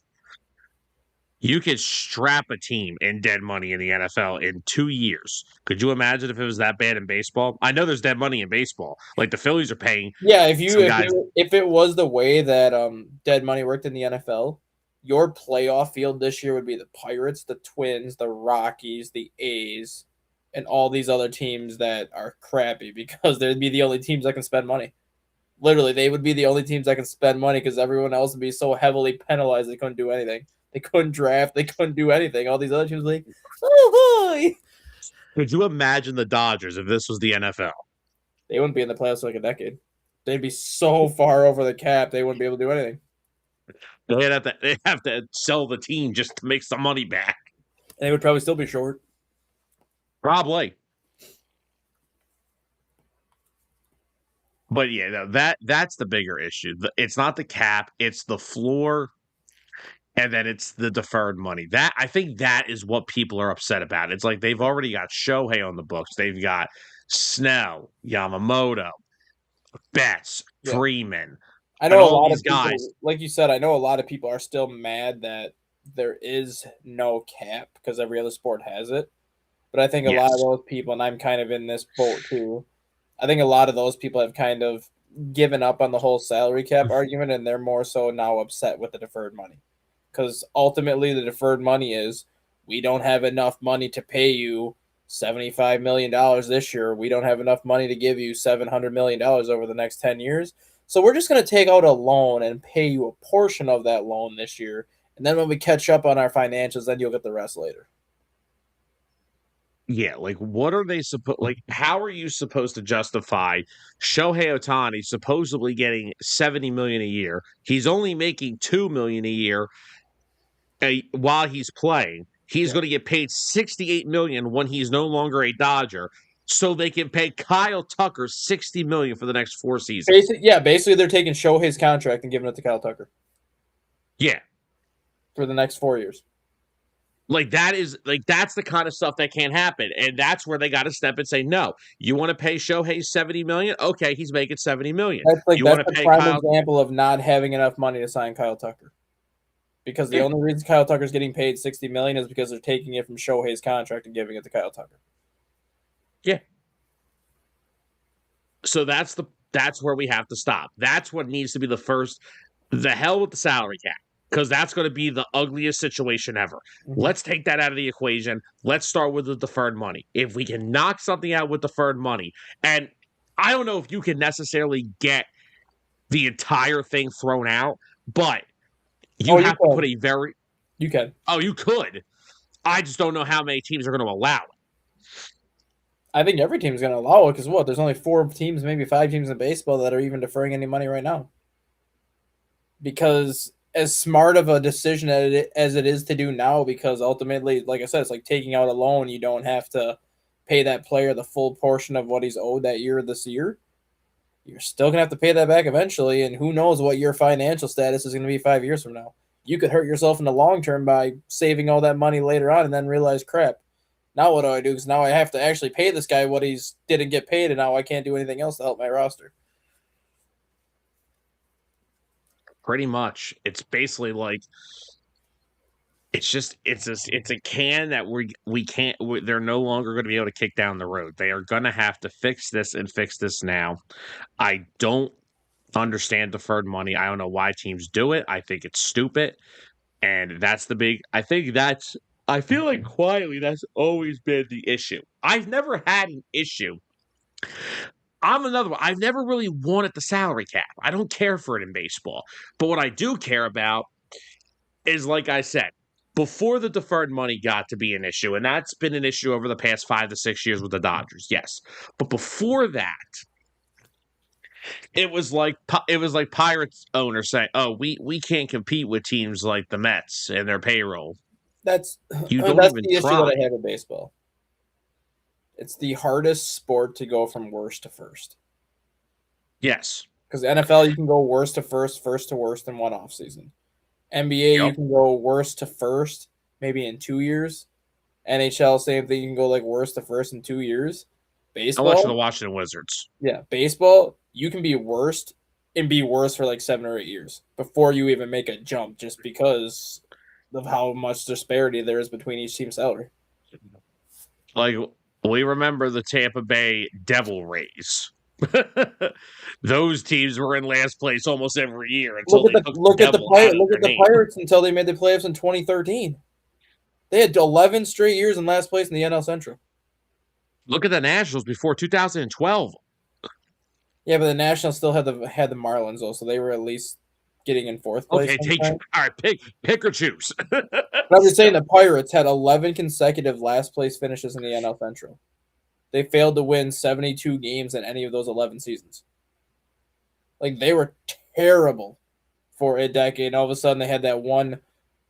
You could strap a team in dead money in the NFL in 2 years. Could you imagine if it was that bad in baseball? I know there's dead money in baseball. Like the Phillies are paying Yeah, some guys. if it was the way that dead money worked in the NFL, your playoff field this year would be the Pirates, the Twins, the Rockies, the A's, and all these other teams that are crappy because they'd be the only teams that can spend money. Literally, they would be the only teams that can spend money because everyone else would be so heavily penalized they couldn't do anything. They couldn't draft. They couldn't do anything. All these other teams were like, oh boy. Could you imagine the Dodgers if this was the NFL? They wouldn't be in the playoffs for like a decade. They'd be so far over the cap they wouldn't be able to do anything. They'd have to sell the team just to make some money back. And they would probably still be short. Probably. But yeah, no, that's the bigger issue. It's not the cap, it's the floor, and then it's the deferred money. That I think that is what people are upset about. It's like they've already got Shohei on the books. They've got Snell, Yamamoto, Betts, Yeah. Freeman. I know a all lot these of people, guys. like you said, I know a lot of people are still mad that there is no cap because every other sport has it. But I think a lot of Yes. those people, and I'm kind of in this boat too, I think a lot of those people have kind of given up on the whole salary cap argument, and they're more so now upset with the deferred money. Because ultimately, the deferred money is we don't have enough money to pay you $75 million this year. We don't have enough money to give you $700 million over the next 10 years. So we're just going to take out a loan and pay you a portion of that loan this year. And then when we catch up on our financials, then you'll get the rest later. Yeah, like what are they supposed like how are you supposed to justify Shohei Ohtani supposedly getting 70 million a year? He's only making 2 million a year while he's playing. He's going to get paid 68 million when he's no longer a Dodger, so they can pay Kyle Tucker 60 million for the next 4 seasons. Basically they're taking Shohei's contract and giving it to Kyle Tucker Yeah. for the next 4 years. Like that's the kind of stuff that can't happen. And that's where they got to step and say, no, you want to pay Shohei 70 million? Okay, he's making 70 million. That's You that's want to the pay prime Kyle? example of not having enough money to sign Kyle Tucker. Because the only reason Kyle Tucker's getting paid 60 million is because they're taking it from Shohei's contract and giving it to Kyle Tucker. Yeah. So that's where we have to stop. That's what needs to be the hell with the salary cap, because that's going to be the ugliest situation ever. Mm-hmm. Let's take that out of the equation. Let's start with the deferred money. If we can knock something out with deferred money, and I don't know if you can necessarily get the entire thing thrown out, but you have to put a very... You can. Oh, you could. I just don't know how many teams are going to allow it. I think every team is going to allow it because what? There's only 4 teams, maybe 5 teams in baseball that are even deferring any money right now. Because as smart of a decision as it is to do now, because ultimately, like I said, it's like taking out a loan. You don't have to pay that player the full portion of what he's owed that year this year. You're still going to have to pay that back eventually, and who knows what your financial status is going to be 5 years from now. You could hurt yourself in the long term by saving all that money later on and then realize, crap, now what do I do? Because now I have to actually pay this guy what he didn't get paid, and now I can't do anything else to help my roster. Pretty much. It's basically like it's a can that they're no longer going to be able to kick down the road. They are going to have to fix this and fix this now. I don't understand deferred money. I don't know why teams do it. I think it's stupid. And I feel like quietly that's always been the issue. I've never had an issue. I'm another one. I've never really wanted the salary cap. I don't care for it in baseball. But what I do care about is, like I said, before the deferred money got to be an issue, and that's been an issue over the past 5 to 6 years with the Dodgers, yes. But before that, it was like Pirates owners saying, "Oh, we can't compete with teams like the Mets and their payroll." That's You don't that's even the issue try. that I have with baseball. It's the hardest sport to go from worst to first. Yes. Because NFL, you can go worst to first, first to worst in one off season. NBA, you Yep. can go worst to first, maybe in 2 years. NHL, same thing. You can go like worst to first in 2 years. Unless you're the Baseball, Washington Wizards. yeah, baseball, you can be worst and be worse for like 7 or 8 years before you even make a jump, just because of how much disparity there is between each team's salary. Like we remember the Tampa Bay Devil Rays. Those teams were in last place almost every year until Look they at the took look the at the devil out Pirates. of Look their at the name. Pirates until they made the playoffs in 2013. They had 11 straight years in last place in the NL Central. Look at the Nationals before 2012. Yeah, but the Nationals still had the Marlins though, so they were at least getting in fourth place. Okay, Sometime. all right, pick or choose. But I'm just saying the Pirates had 11 consecutive last place finishes in the NL Central. They failed to win 72 games in any of those 11 seasons. Like they were terrible for a decade. And all of a sudden they had that one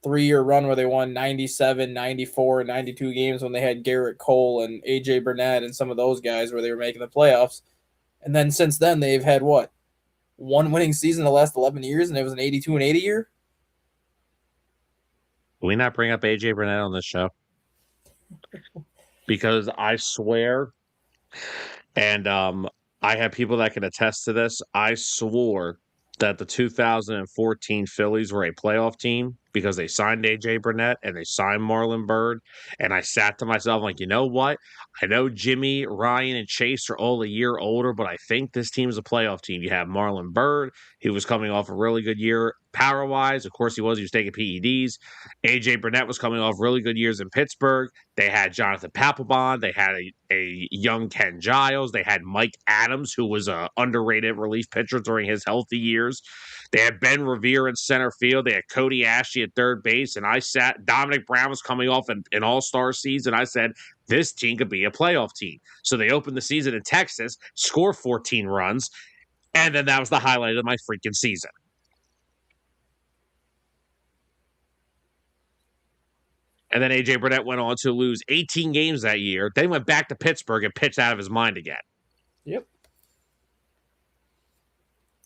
3-year run where they won 97, 94, and 92 games when they had Garrett Cole and AJ Burnett and some of those guys where they were making the playoffs. And then since then they've had what? One winning season in the last 11 years, and it was an 82 and 80 year? Can we not bring up AJ Burnett on this show? Because I swear, and I have people that can attest to this. I swore that the 2014 Phillies were a playoff team because they signed AJ Burnett and they signed Marlon Byrd. And I sat to myself like, you know what? I know Jimmy, Ryan, and Chase are all a year older, but I think this team's a playoff team. You have Marlon Byrd. He was coming off a really good year power-wise. Of course, he was. He was taking PEDs. AJ Burnett was coming off really good years in Pittsburgh. They had Jonathan Papelbon. They had a young Ken Giles. They had Mike Adams, who was a underrated relief pitcher during his healthy years. They had Ben Revere in center field. They had Cody Ashley at third base. And I sat, Dominic Brown was coming off an all-star season. I said, this team could be a playoff team. So they opened the season in Texas, score 14 runs, and then that was the highlight of my freaking season. And then AJ Burnett went on to lose 18 games that year. Then went back to Pittsburgh and pitched out of his mind again. Yep.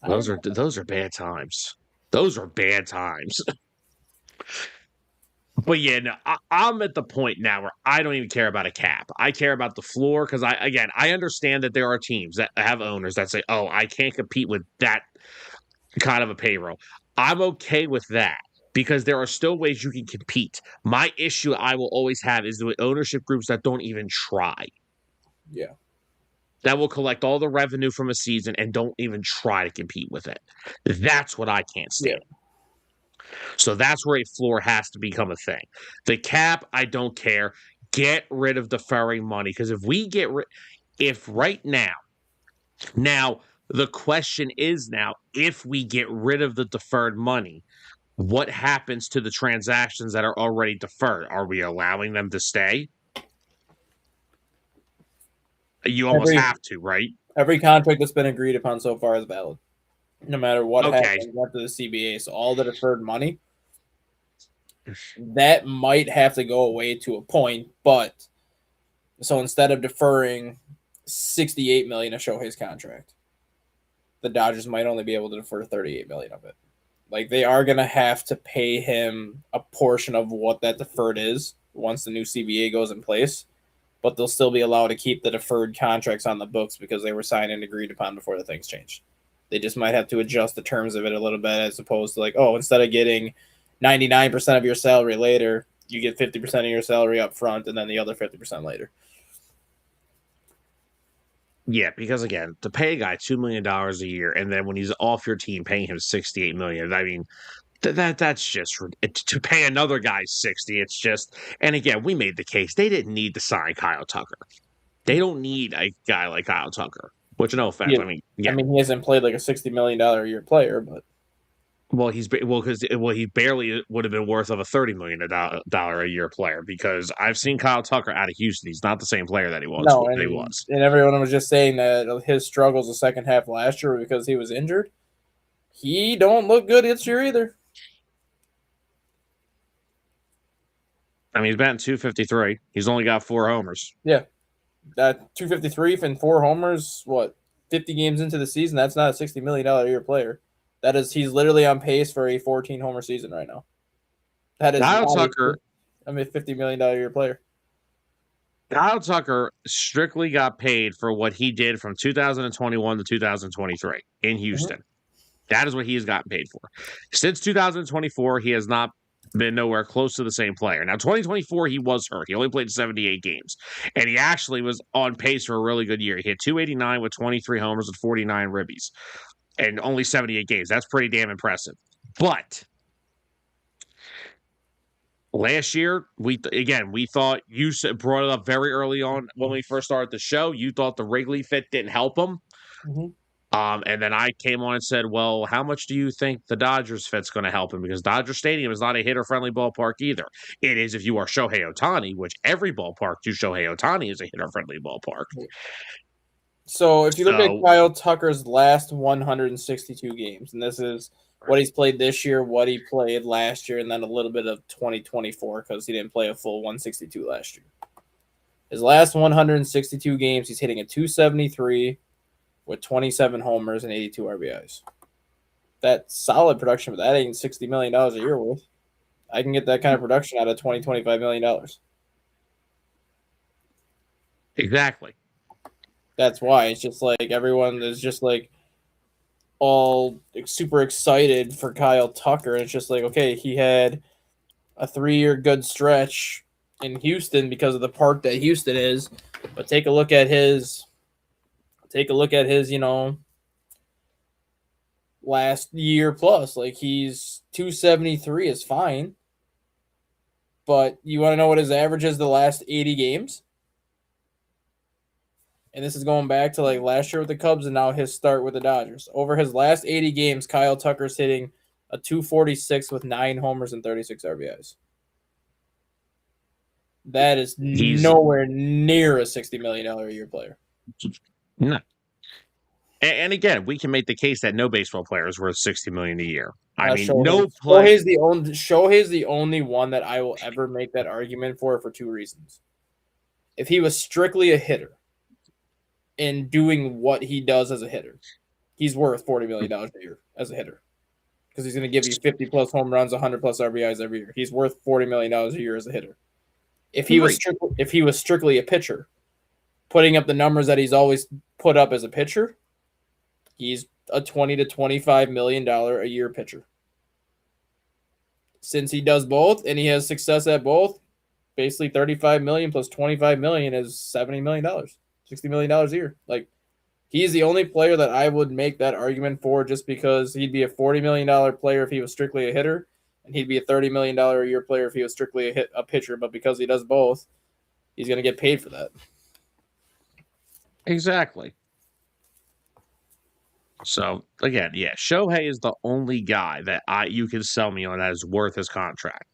Those are bad times. Those are bad times. But yeah, no, I'm at the point now where I don't even care about a cap. I care about the floor because I understand that there are teams that have owners that say, "Oh, I can't compete with that kind of a payroll." I'm okay with that because there are still ways you can compete. My issue I will always have is with ownership groups that don't even try. Yeah. That will collect all the revenue from a season and don't even try to compete with it. That's what I can't stand. Yeah. So that's where a floor has to become a thing. The cap, I don't care. Get rid of deferring money because if right now the question is now if we get rid of the deferred money, what happens to the transactions that are already deferred? Are we allowing them to stay? You almost have to, right? Every contract that's been agreed upon so far is valid, no matter what Okay. happens after the CBA. So all the deferred money, that might have to go away to a point. But so instead of deferring $68 million of Shohei's contract, the Dodgers might only be able to defer $38 million of it. Like they are gonna have to pay him a portion of what that deferred is once the new CBA goes in place. But they'll still be allowed to keep the deferred contracts on the books because they were signed and agreed upon before the things changed. They just might have to adjust the terms of it a little bit as opposed to like, oh, instead of getting 99% of your salary later, you get 50% of your salary up front and then the other 50% later. Yeah, because again, to pay a guy $2 million a year and then when he's off your team paying him $68 million, I mean, that's just to pay another guy 60. It's just, and again, we made the case they didn't need to sign Kyle Tucker. They don't need a guy like Kyle Tucker. Which no offense, Yeah. I mean, he hasn't played like a $60 million a year player, but He barely would have been worth of a $30 million a year player because I've seen Kyle Tucker out of Houston. He's not the same player that he was. No, and everyone was just saying that his struggles the second half last year were because he was injured. He don't look good this year either. I mean, he's batting 253. He's only got 4 homers. Yeah, that 253 and 4 homers. What 50 games into the season? That's not a $60 million a year player. He's literally on pace for a 14 homer season right now. That is Kyle Tucker. I'm a $50 million a year player. Kyle Tucker strictly got paid for what he did from 2021 to 2023 in Houston. Mm-hmm. That is what he has gotten paid for. Since 2024, he has not been nowhere close to the same player. Now, 2024, he was hurt. He only played 78 games, and he actually was on pace for a really good year. He hit 289 with 23 homers and 49 ribbies, and only 78 games. That's pretty damn impressive. But last year, we thought you brought it up very early on when we first started the show. You thought the Wrigley fit didn't help him. Mm-hmm. And then I came on and said, well, how much do you think the Dodgers fit's going to help him? Because Dodger Stadium is not a hitter-friendly ballpark either. It is if you are Shohei Ohtani, which every ballpark to Shohei Ohtani is a hitter-friendly ballpark. So if you look at Kyle Tucker's last 162 games, and this is what he's played this year, what he played last year, and then a little bit of 2024 because he didn't play a full 162 last year. His last 162 games, he's hitting a 273 with 27 homers and 82 RBIs. That's solid production, but that ain't $60 million a year worth. I can get that kind of production out of $25 million. Exactly. That's why it's just like everyone is just like all super excited for Kyle Tucker. And it's just like, okay, he had a 3-year good stretch in Houston because of the park that Houston is. But take a look at his, last year plus. Like he's 273 is fine. But you want to know what his average is the last 80 games? And this is going back to like last year with the Cubs and now his start with the Dodgers. Over his last 80 games, Kyle Tucker's hitting a 246 with 9 homers and 36 RBIs. That is nowhere near a $60 million a year player. No. And again, we can make the case that no baseball player is worth $60 million a year. I mean, no player. Shohei's the only one that I will ever make that argument for 2 reasons. If he was strictly a hitter, in doing what he does as a hitter, he's worth $40 million a year as a hitter because he's going to give you 50 plus home runs, 100 plus RBIs every year. He's worth $40 million a year as a hitter. If he was strictly a pitcher, putting up the numbers that he's always put up as a pitcher, he's a $20 to $25 million a year pitcher. Since he does both and he has success at both, basically 35 million plus 25 million is $70 million. $60 million a year. Like, he's the only player that I would make that argument for just because he'd be a $40 million player if he was strictly a hitter, and he'd be a $30 million a year player if he was strictly a pitcher. But because he does both, he's going to get paid for that. Exactly. So, again, yeah, Shohei is the only guy that you can sell me on that is worth his contract.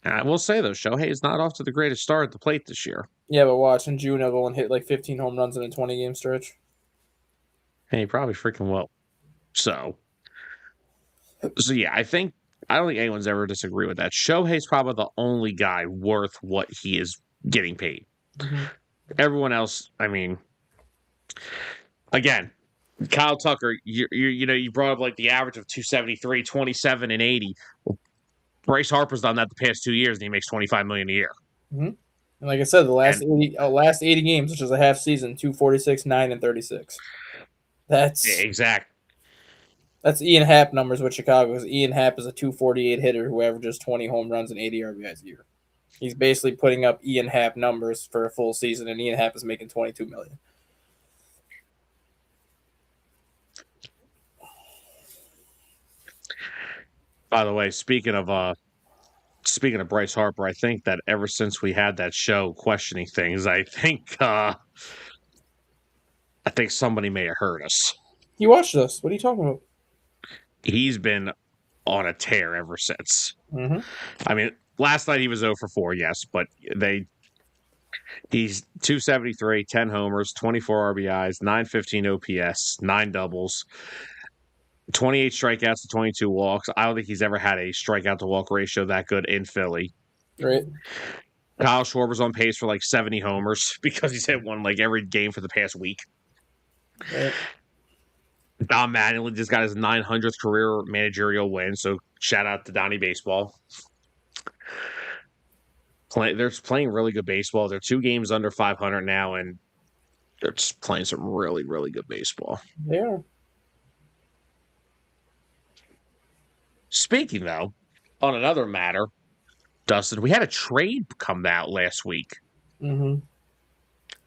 And I will say, though, Shohei is not off to the greatest start at the plate this year. Yeah, but watch, in June, everyone hit like 15 home runs in a 20-game stretch. And he probably freaking will. So yeah, I don't think anyone's ever disagree with that. Shohei's probably the only guy worth what he is getting paid. Mm-hmm. Everyone else, I mean, again, Kyle Tucker, you brought up like the average of 273, 27, and 80. Well, Bryce Harper's done that the past 2 years, and he makes $25 million a year. Mm-hmm. And like I said, the last 80 games, which is a half season, 246, 9, and 36. That's exactly. That's Ian Happ numbers with Chicago, because Ian Happ is a 248 hitter who averages 20 home runs and 80 RBIs a year. He's basically putting up Ian Happ numbers for a full season, and Ian Happ is making $22 million. By the way, speaking of Bryce Harper, I think that ever since we had that show questioning things, I think somebody may have heard us. You watched us. What are you talking about? He's been on a tear ever since. Mm-hmm. I mean, last night he was 0 for 4, yes, but he's 273, 10 homers, 24 RBIs, 915 OPS, 9 doubles, 28 strikeouts to 22 walks. I don't think he's ever had a strikeout to walk ratio that good in Philly. Right. Kyle Schwarber's on pace for like 70 homers because he's hit one like every game for the past week. Right. Don Mattingly just got his 900th career managerial win, so shout out to Donnie Baseball. They're playing really good baseball. They're 2 games under 500 now, and they're just playing some really, really good baseball. They are. Speaking, though, on another matter, Dustin, we had a trade come out last week. Mm-hmm.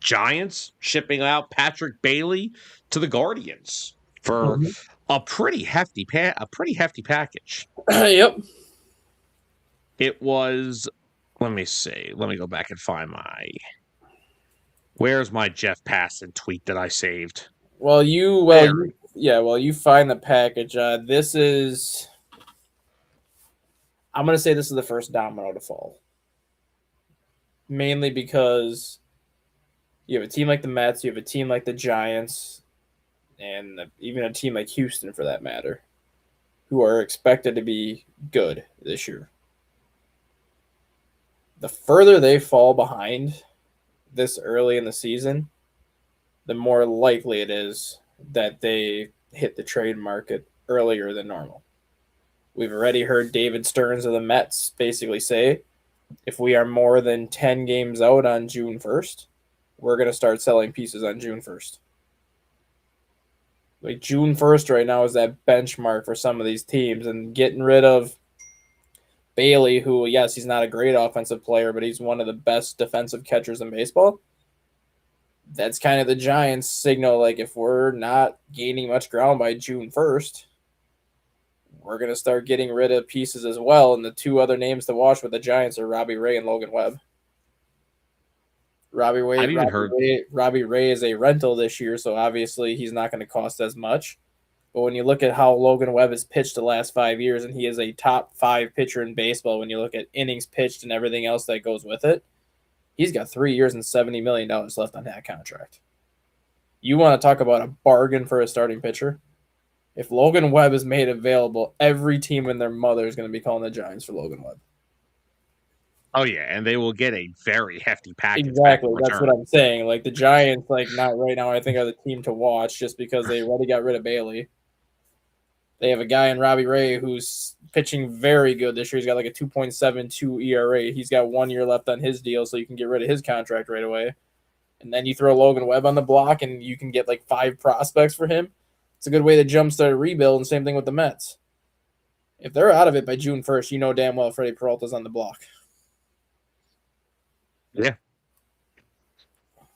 Giants shipping out Patrick Bailey to the Guardians for a pretty hefty package. Yep. It was, let me see. Let me go back and find where's my Jeff Passan tweet that I saved? While you find the package, this is, I'm going to say this is the first domino to fall. Mainly because you have a team like the Mets, you have a team like the Giants, and even a team like Houston, for that matter, who are expected to be good this year. The further they fall behind this early in the season, the more likely it is that they hit the trade market earlier than normal. We've already heard David Stearns of the Mets basically say, if we are more than 10 games out on June 1st, we're going to start selling pieces on June 1st. Like June 1st right now is that benchmark for some of these teams, and getting rid of Bailey, who, yes, he's not a great offensive player, but he's one of the best defensive catchers in baseball. That's kind of the Giants' signal. Like, if we're not gaining much ground by June 1st, we're going to start getting rid of pieces as well. And the 2 other names to watch with the Giants are Robbie Ray and Logan Webb. Robbie Ray is a rental this year, so obviously he's not going to cost as much. But when you look at how Logan Webb has pitched the last 5 years, and he is a top 5 pitcher in baseball, when you look at innings pitched and everything else that goes with it, he's got 3 years and $70 million left on that contract. You want to talk about a bargain for a starting pitcher? If Logan Webb is made available, every team and their mother is going to be calling the Giants for Logan Webb. Oh, yeah, and they will get a very hefty package. Exactly, that's what I'm saying. Like, the Giants, like, not right now, I think, are the team to watch just because they already got rid of Bailey. They have a guy in Robbie Ray who's pitching very good this year. He's got like a 2.72 ERA. He's got 1 year left on his deal, so you can get rid of his contract right away. And then you throw Logan Webb on the block, and you can get like 5 prospects for him. It's a good way to jumpstart a rebuild, and same thing with the Mets. If they're out of it by June 1st, you know damn well Freddie Peralta's on the block. Yeah.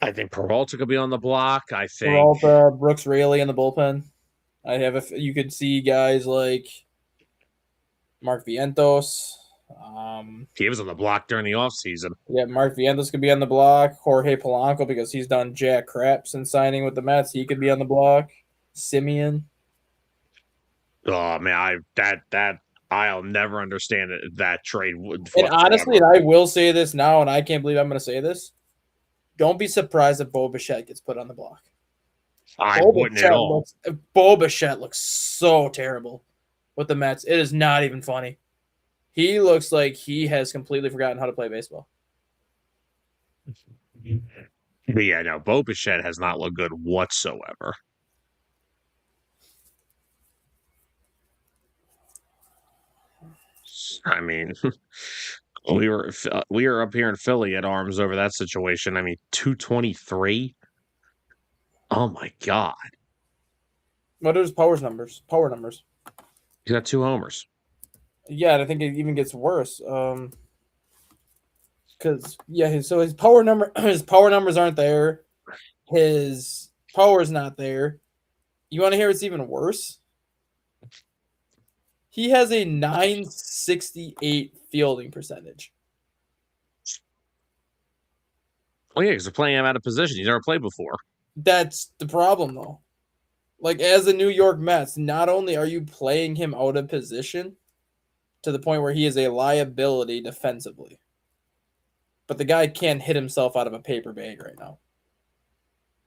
I think Peralta could be on the block. I think Peralta, Brooks Raley in the bullpen. You could see guys like Mark Vientos. He was on the block during the offseason. Yeah, Mark Vientos could be on the block. Jorge Polanco, because he's done jack crap since signing with the Mets, he could be on the block. Simeon. Oh man, I'll never understand that trade. And honestly, and I will say this now, and I can't believe I'm going to say this. Don't be surprised if Bo Bichette gets put on the block. I wouldn't at all. Bo Bichette looks so terrible with the Mets. It is not even funny. He looks like he has completely forgotten how to play baseball. But yeah, no, Bo Bichette has not looked good whatsoever. I mean, we were up here in Philly at arms over that situation. I mean, 223. Oh my god! What are his power numbers? He's got 2 homers. Yeah, and I think it even gets worse. Because so his power numbers aren't there. His power's not there. You want to hear what's even worse? He has a 968 fielding percentage. Well, yeah, because they're playing him out of position. He's never played before. That's the problem, though. Like, as the New York Mets, not only are you playing him out of position, to the point where he is a liability defensively. But the guy can't hit himself out of a paper bag right now.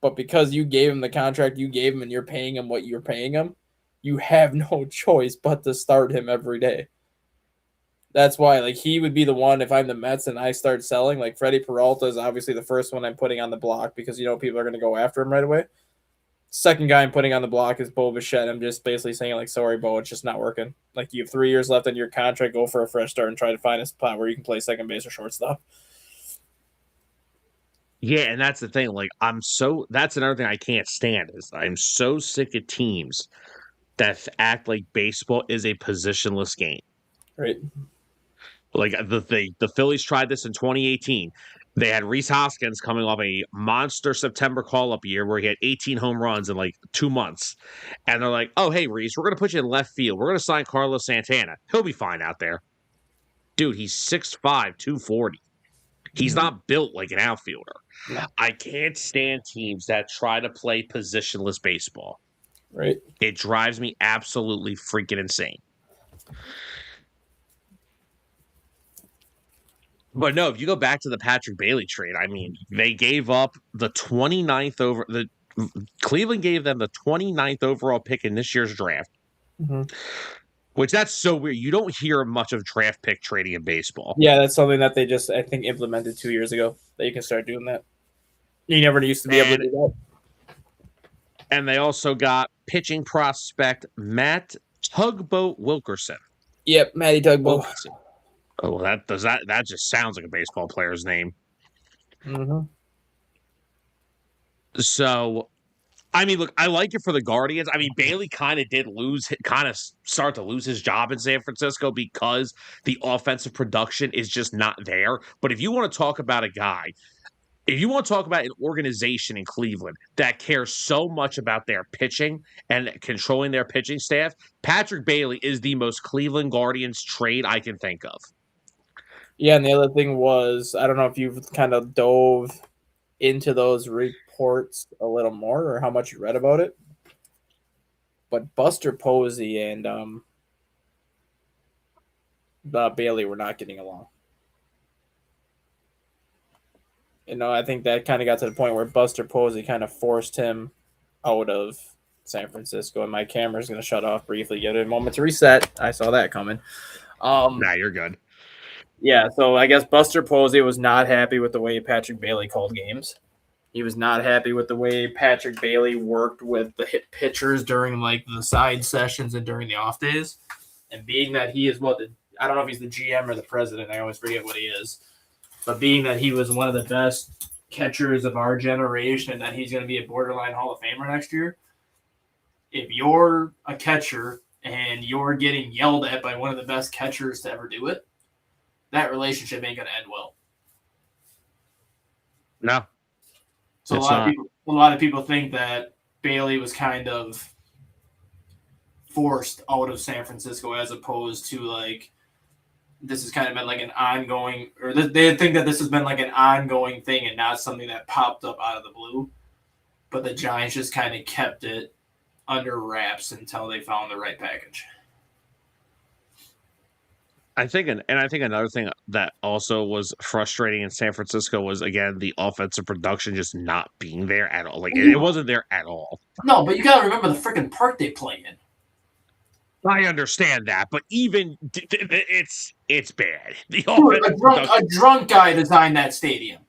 But because you gave him the contract you gave him and you're paying him what you're paying him, you have no choice but to start him every day. That's why, like, he would be the one if I'm the Mets and I start selling. Like, Freddie Peralta is obviously the first one I'm putting on the block because, people are going to go after him right away. Second guy I'm putting on the block is Bo Bichette. I'm just basically saying, like, sorry, Bo, it's just not working. Like, you have 3 years left on your contract. Go for a fresh start and try to find a spot where you can play second base or shortstop. Yeah, and that's the thing. Like, that's another thing I can't stand is I'm so sick of teams that act like baseball is a positionless game. Right. Like the Phillies tried this in 2018. They had Rhys Hoskins coming off a monster September call-up year where he had 18 home runs in like 2 months. And they're like, oh, hey, Rhys, we're going to put you in left field. We're going to sign Carlos Santana. He'll be fine out there. Dude, he's 6'5", 240. He's not built like an outfielder. No. I can't stand teams that try to play positionless baseball. Right. It drives me absolutely freaking insane. But no, if you go back to the Patrick Bailey trade, I mean, they gave up the 29th Cleveland gave them the 29th overall pick in this year's draft. Mm-hmm. Which that's so weird. You don't hear much of draft pick trading in baseball. Yeah, that's something that they just, I think, implemented 2 years ago, that you can start doing that. You never used to be able to do that. And they also got pitching prospect Matt Tugboat Wilkerson. Yep, Matty Tugboat. Oh, that just sounds like a baseball player's name. Mm-hmm. So, I mean, look, I like it for the Guardians. I mean, Bailey kind of start to lose his job in San Francisco because the offensive production is just not there. But if you want to talk about a guy, if you want to talk about an organization in Cleveland that cares so much about their pitching and controlling their pitching staff, Patrick Bailey is the most Cleveland Guardians trade I can think of. Yeah, and the other thing was, I don't know if you've kind of dove into those reports a little more or how much you read about it, but Buster Posey and Bailey were not getting along. I think that kind of got to the point where Buster Posey kind of forced him out of San Francisco, and my camera's going to shut off briefly. Give it a moment to reset. I saw that coming. Nah, you're good. Yeah, so I guess Buster Posey was not happy with the way Patrick Bailey called games. He was not happy with the way Patrick Bailey worked with the hit pitchers during like the side sessions and during the off days. And being that he is I don't know if he's the GM or the president. I always forget what he is. But being that he was one of the best catchers of our generation and that he's going to be a borderline Hall of Famer next year, if you're a catcher and you're getting yelled at by one of the best catchers to ever do it, that relationship ain't going to end well. No. So a lot of people think that Bailey was kind of forced out of San Francisco as opposed to like this has kind of been like an ongoing, or they think that this has been like an ongoing thing and not something that popped up out of the blue. But the Giants just kind of kept it under wraps until they found the right package. I think another thing that also was frustrating in San Francisco was, again, the offensive production just not being there at all. Like, it wasn't there at all. No, but you got to remember the freaking park they play in. I understand that, but even it's bad. The Dude, a drunk guy designed that stadium.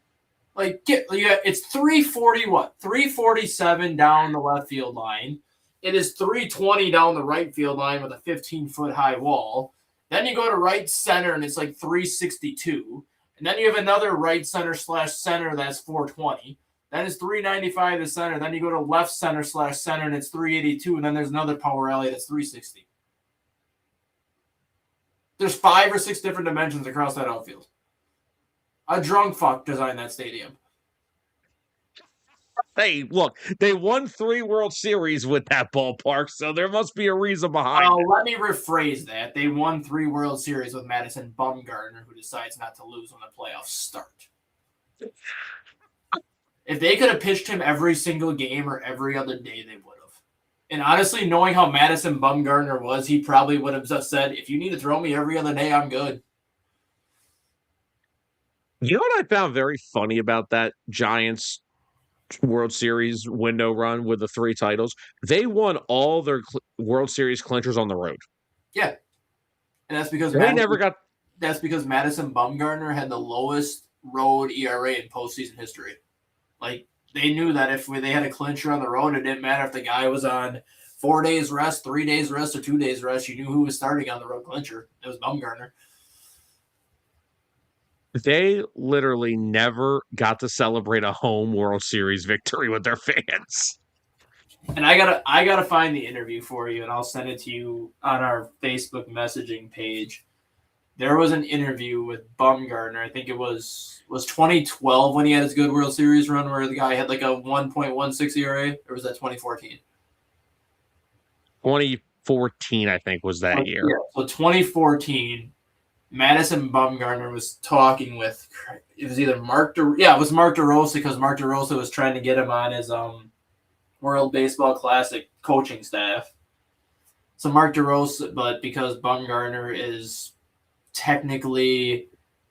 Like, it's 340 what? 347 down the left field line. It is 320 down the right field line with a 15-foot high wall. Then you go to right center, and it's like 362. And then you have another right center/center that's 420. Then it's 395 to center. Then you go to left center/center, and it's 382. And then there's another power alley that's 360. There's 5 or 6 different dimensions across that outfield. A drunk fuck designed that stadium. Hey, look, they won 3 World Series with that ballpark, so there must be a reason behind it. Let me rephrase that. They won 3 World Series with Madison Bumgarner, who decides not to lose when the playoffs start. If they could have pitched him every single game or every other day, they would have. And honestly, knowing how Madison Bumgarner was, he probably would have just said, if you need to throw me every other day, I'm good. You know what I found very funny about that Giants World Series window run with the 3 titles? They won all their World Series clinchers on the road. Yeah. And that's because Madison Bumgarner had the lowest road ERA in postseason history. Like, they knew that if they had a clincher on the road, it didn't matter if the guy was on 4 days rest, 3 days rest, or 2 days rest. You knew who was starting on the road clincher. It was Bumgarner. They literally never got to celebrate a home World Series victory with their fans. And I gotta find the interview for you, and I'll send it to you on our Facebook messaging page. There was an interview with Bumgarner. I think it was 2012 when he had his good World Series run, where the guy had like a 1.16 ERA, or was that 2014? 2014, I think, was that year. Yeah. So 2014, Madison Bumgarner was talking with, it was either Mark DeRosa, because Mark DeRosa was trying to get him on his World Baseball Classic coaching staff. So Mark DeRosa, but because Bumgarner is technically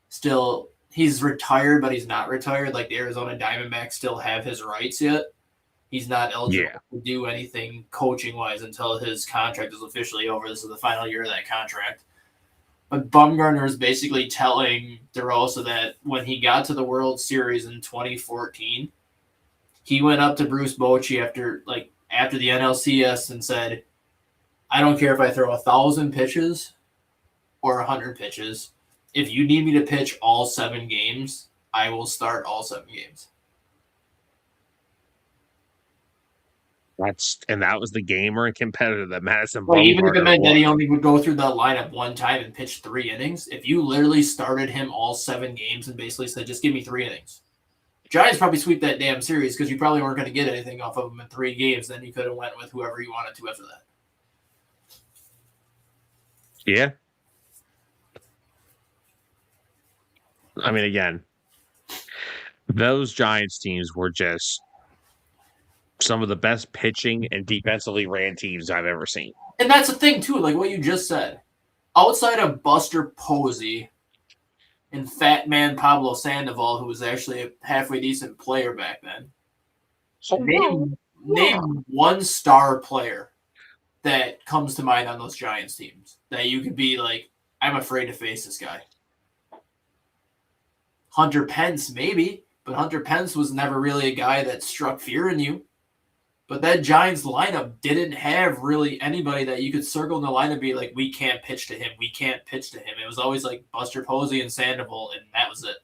still, he's retired, but he's not retired. Like the Arizona Diamondbacks still have his rights yet. He's not eligible to do anything coaching-wise until his contract is officially over. This is the final year of that contract. But Bumgarner is basically telling DeRosa that when he got to the World Series in 2014, he went up to Bruce Bochy after the NLCS and said, I don't care if I throw 1,000 pitches or 100 pitches. If you need me to pitch all 7 games, I will start all 7 games. That was the gamer and competitor that Madison Bumgarner Well, even if it meant that he only would go through the lineup one time and pitch 3 innings, if you literally started him all 7 games and basically said, just give me 3 innings, Giants probably sweep that damn series because you probably weren't going to get anything off of him in 3 games. Then you could have went with whoever you wanted to after that. Yeah. I mean, again, those Giants teams were just some of the best pitching and defensively ran teams I've ever seen. And that's the thing, too, like what you just said. Outside of Buster Posey and Fat Man Pablo Sandoval, who was actually a halfway decent player back then, name one star player that comes to mind on those Giants teams that you could be like, I'm afraid to face this guy. Hunter Pence, maybe, but Hunter Pence was never really a guy that struck fear in you. But that Giants lineup didn't have really anybody that you could circle in the lineup and be like, we can't pitch to him. We can't pitch to him. It was always like Buster Posey and Sandoval, and that was it.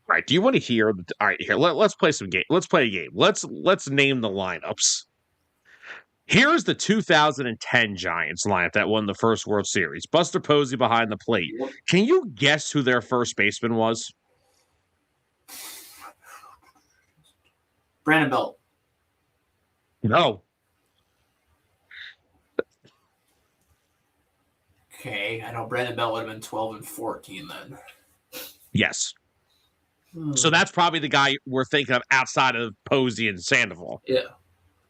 All right. Do you want to hear? All right, here. Let's play some game. Let's play a game. Let's name the lineups. Here's the 2010 Giants lineup that won the first World Series. Buster Posey behind the plate. Can you guess who their first baseman was? Brandon Belt. No. Okay, I know Brandon Belt would have been 12 and 14 then. Yes. So that's probably the guy we're thinking of outside of Posey and Sandoval. Yeah.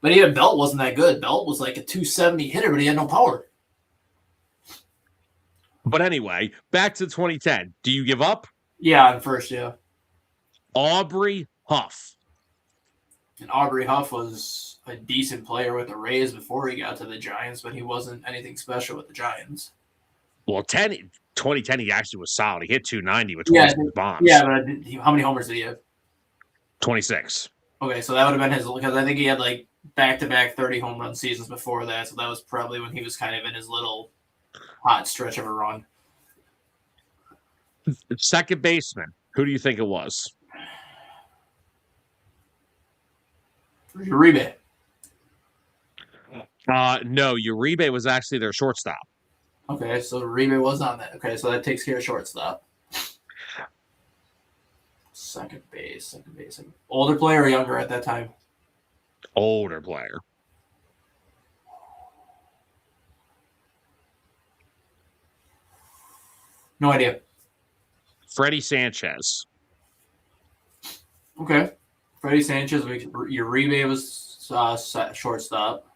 But even Belt wasn't that good. Belt was like a 270 hitter, but he had no power. But anyway, back to 2010. Do you give up? Yeah, on first, yeah. Aubrey Huff. And Aubrey Huff was a decent player with the Rays before he got to the Giants, but he wasn't anything special with the Giants. Well, 2010, he actually was solid. He hit 290 with 26 bombs. Yeah, but how many homers did he have? 26. Okay, so that would have been his, because I think he had like back-to-back 30 home run seasons before that, so that was probably when he was kind of in his little hot stretch of a run. Second baseman, who do you think it was? Uribe. No, Uribe was actually their shortstop. Okay, so Uribe was on that. Okay, so that takes care of shortstop. Second base. Older player or younger at that time? Older player. No idea. Freddie Sanchez. Okay. Freddie Sanchez. Uribe was shortstop.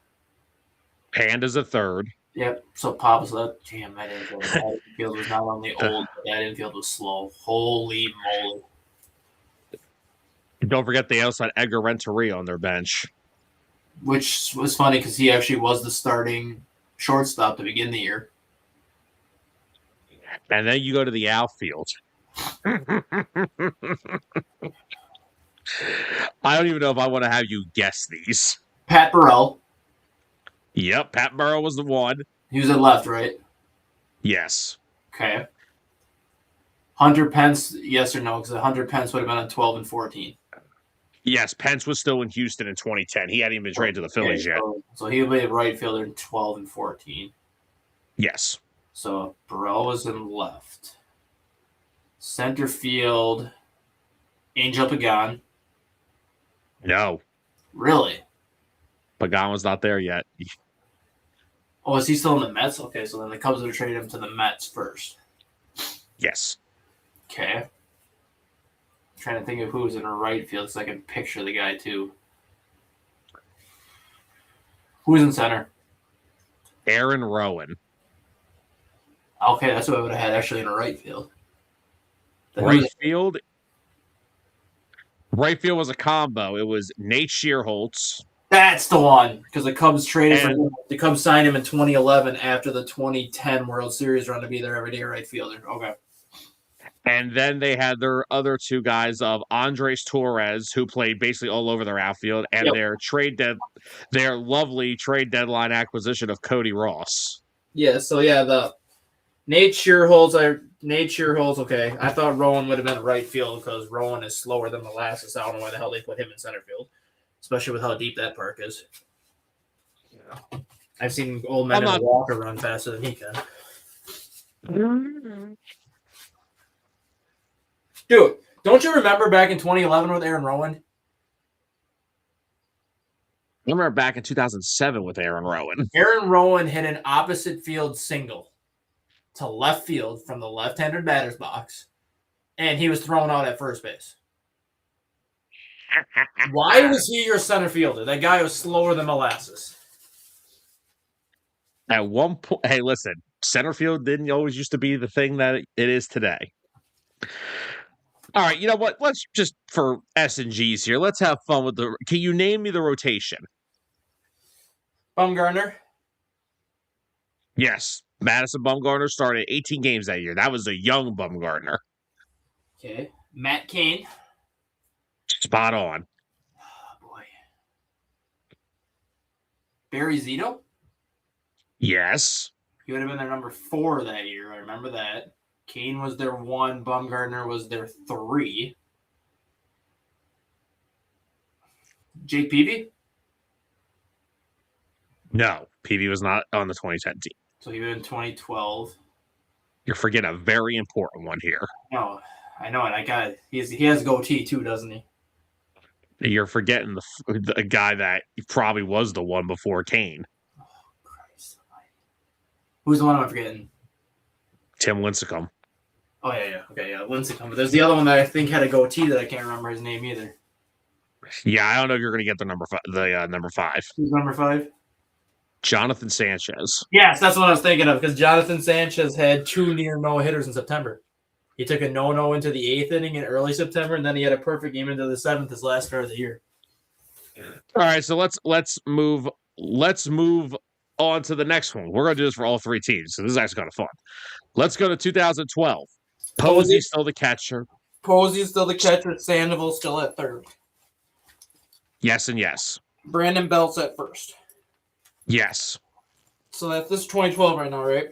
Panda's a third. Yep. So Pablo's that. Damn, that infield. That infield was not only old, but that infield was slow. Holy moly! Don't forget they also had Edgar Renteria on their bench. Which was funny because he actually was the starting shortstop to begin the year. And then you go to the outfield. I don't even know if I want to have you guess these. Pat Burrell. Yep, Pat Burrell was the one. He was at left, right? Yes. Okay. Hunter Pence, yes or no? Because Hunter Pence would have been on 12 and 14. Yes, Pence was still in Houston in 2010. He hadn't even been traded to the Phillies yet. So he would be a right fielder in 12 and 14. Yes. So Burrell was in left. Center field, Angel Pagan. No. Really? Pagan was not there yet. Oh, is he still in the Mets? Okay, so then the Cubs would trade him to the Mets first. Yes. Okay. Trying to think of who's in a right field so I can picture the guy too. Who's in center? Aaron Rowan. Okay, that's what I would have had actually in a right field. Right field was a combo. It was Nate Shearholtz. That's the one because the Cubs traded for him. The Cubs signed him in 2011 after the 2010 World Series run to be their everyday right fielder. Okay. And then they had their other two guys of Andres Torres, who played basically all over their outfield, and their lovely trade deadline acquisition of Cody Ross. Yeah, so yeah, the Nate Shearholtz, okay. I thought Rowan would have been right field because Rowan is slower than molasses. I don't know why the hell they put him in center field, especially with how deep that park is. Yeah. I've seen old men in Walker run faster than he can. Dude, don't you remember back in 2011 with Aaron Rowan? I remember back in 2007 with Aaron Rowan. Aaron Rowan hit an opposite field single to left field from the left-handed batter's box, and he was thrown out at first base. Why was he your center fielder? That guy was slower than molasses. At one point, hey, listen, center field didn't always used to be the thing that it is today. All right, you know what? Let's just, for S&Gs here, let's have fun with the... Can you name me the rotation? Bumgarner? Yes. Madison Bumgarner started 18 games that year. That was a young Bumgarner. Okay. Matt Cain? Spot on. Oh, boy. Barry Zito? Yes. He would have been their number 4 that year. I remember that. Cain was their 1. Bumgarner was their 3. Jake Peavy? No. Peavy was not on the 2010 team. So he was in 2012. You're forgetting a very important one here. No, I know it. I got it. He has a goatee too, doesn't he? You're forgetting the guy that probably was the one before Cain. Oh, Christ. Who's the one I'm forgetting? Tim Lincecum. Oh, yeah. Okay, yeah. Lincecum. But there's the other one that I think had a goatee that I can't remember his name either. Yeah, I don't know if you're going to get the number 5. Who's number 5? Jonathan Sanchez. Yes, that's what I was thinking of because Jonathan Sanchez had 2 near no-hitters in September. He took a no-no into the 8th inning in early September, and then he had a perfect game into the 7th his last start of the year. All right, so let's move on to the next one. We're going to do this for all 3 teams, so this is actually kind of fun. Let's go to 2012. Posey's still the catcher. Sandoval still at third. Yes and yes. Brandon Belt's at first. Yes. So that's this 2012 right now, right?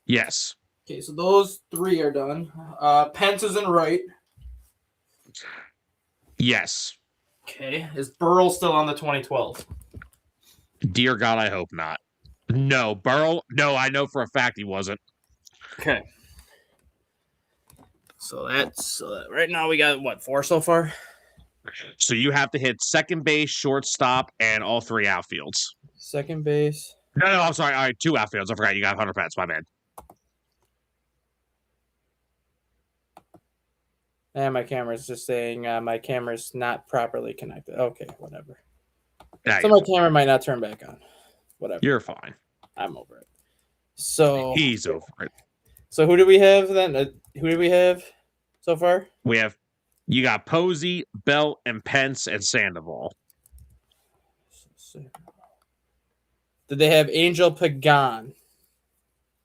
Yes. Okay, so those 3 are done. Pence is in right. Yes. Okay. Is Burrell still on the 2012? Dear God, I hope not. No, Burrell. No, I know for a fact he wasn't. Okay. So right now we got what, 4 so far? So you have to hit second base, shortstop, and all 3 outfields. Second base. No, I'm sorry. All right, 2 outfields. I forgot you got Hunter Pence. My bad. And my camera's just saying my camera's not properly connected. Okay, whatever. Yeah, So my camera might not turn back on. Whatever. You're fine. I'm over it. So He's over it. So who do we have then? Who do we have so far? You got Posey, Belt, and Pence, and Sandoval. Did they have Angel Pagan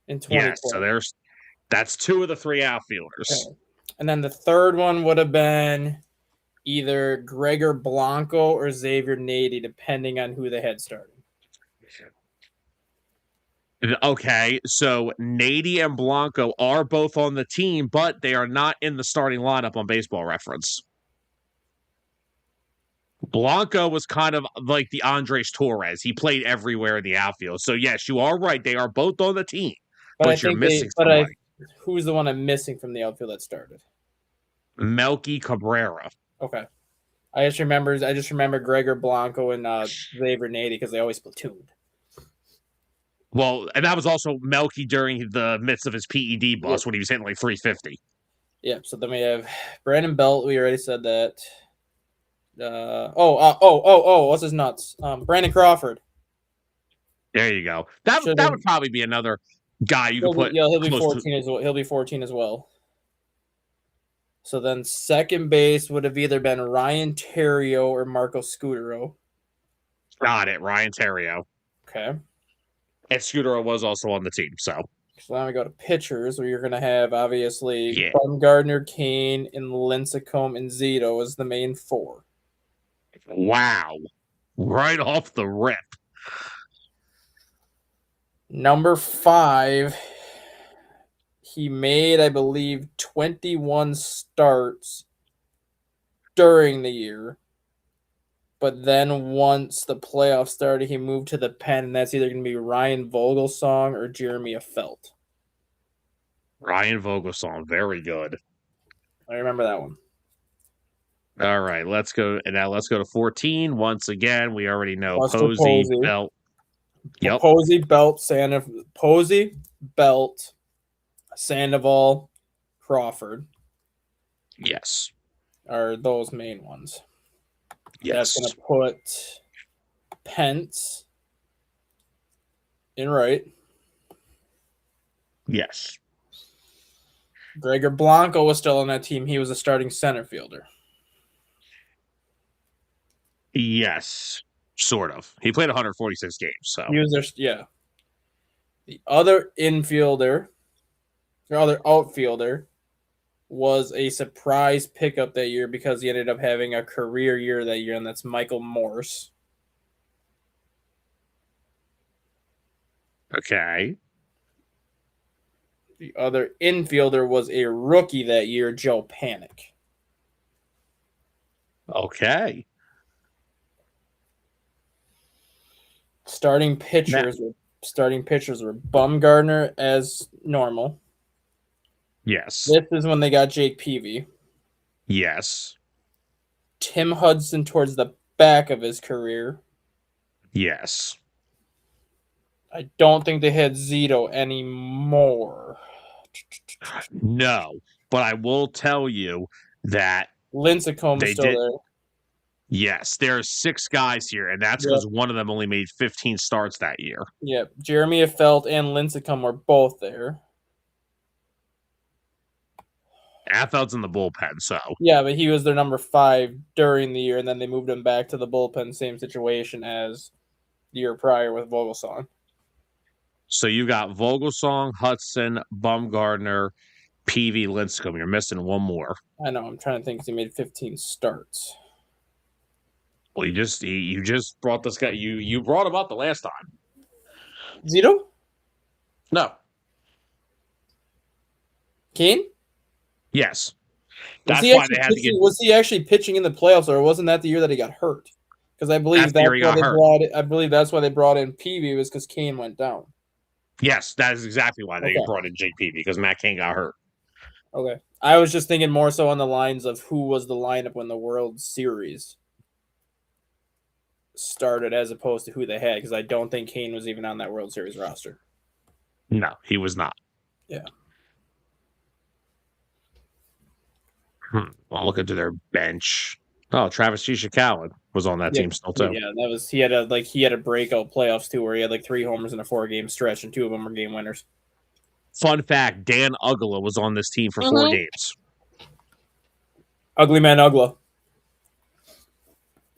in 2020? Yes, so that's 2 of the 3 outfielders. Okay. And then the third one would have been either Gregor Blanco or Xavier Nady, depending on who they had starting. Okay, so Nady and Blanco are both on the team, but they are not in the starting lineup on Baseball Reference. Blanco was kind of like the Andres Torres. He played everywhere in the outfield. So, yes, you are right. They are both on the team, but you're missing somebody. Who's the one I'm missing from the outfield that started? Melky Cabrera. Okay. I just remember Gregor Blanco and Xavier Nady because they always platooned. Well, and that was also Melky during the midst of his PED bust when he was hitting like 350. Yeah, so then we have Brandon Belt. We already said that. What's his nuts? Brandon Crawford. There you go. That would probably be another guy you could put. He'll be 14 as well. He'll be 14 as well. So then second base would have either been Ryan Terrio or Marco Scutero. Got it, Ryan Terrio. Okay. And Scutero was also on the team, so now we go to pitchers, where you're going to have, obviously, Bumgarner, Kane, and Lincecum and Zito as the main 4. Wow. Right off the rip. Number 5, he made, I believe, 21 starts during the year. But then once the playoffs started, he moved to the pen, and that's either going to be Ryan Vogelsong or Jeremy Affeldt. Ryan Vogelsong, very good. I remember that one. All right, let's go to 14. Once again, we already know Posey, Belt. Yep. Posey, Belt, Sandoval, Crawford. Yes. Are those main ones. Yes. That's going to put Pence in right. Yes. Gregor Blanco was still on that team. He was a starting center fielder. Yes, sort of. He played 146 games, so he was there. Yeah. The other outfielder was a surprise pickup that year because he ended up having a career year that year, and that's Michael Morse. Okay. The other infielder was a rookie that year, Joe Panic. Okay. Starting pitchers were Bumgarner as normal. Yes. This is when they got Jake Peavy. Yes. Tim Hudson towards the back of his career. Yes. I don't think they had Zito anymore. No, but I will tell you that Lincecum is still there. Yes, there are 6 guys here, and that's because one of them only made 15 starts that year. Yep, Jeremy Affeldt and Lincecum were both there. Affeld's in the bullpen, so. Yeah, but he was their number 5 during the year, and then they moved him back to the bullpen, same situation as the year prior with Vogelsong. So you got Vogelsong, Hudson, Bumgarner, Peavy, Lincecum. You're missing one more. I know. I'm trying to think because he made 15 starts. Well, you just brought this guy. You brought him up the last time. Zito? No. Kane? Yes. That's why they had to get. Was he actually pitching in the playoffs, or wasn't that the year that he got hurt? Because I believe that's why they brought in Peavy, was because Kane went down. Yes, that is exactly why they brought in JP, because Matt Kane got hurt. Okay. I was just thinking more so on the lines of who was the lineup when the World Series started as opposed to who they had, because I don't think Kane was even on that World Series roster. No, he was not. Yeah. I'll look into their bench. Oh, Travis Chishikawa was on that team still too. Yeah, that was he had a breakout playoffs too, where he had like 3 homers in a 4-game stretch, and 2 of them were game winners. Fun fact: Dan Uggla was on this team for 4 games. Ugly man, Ugla.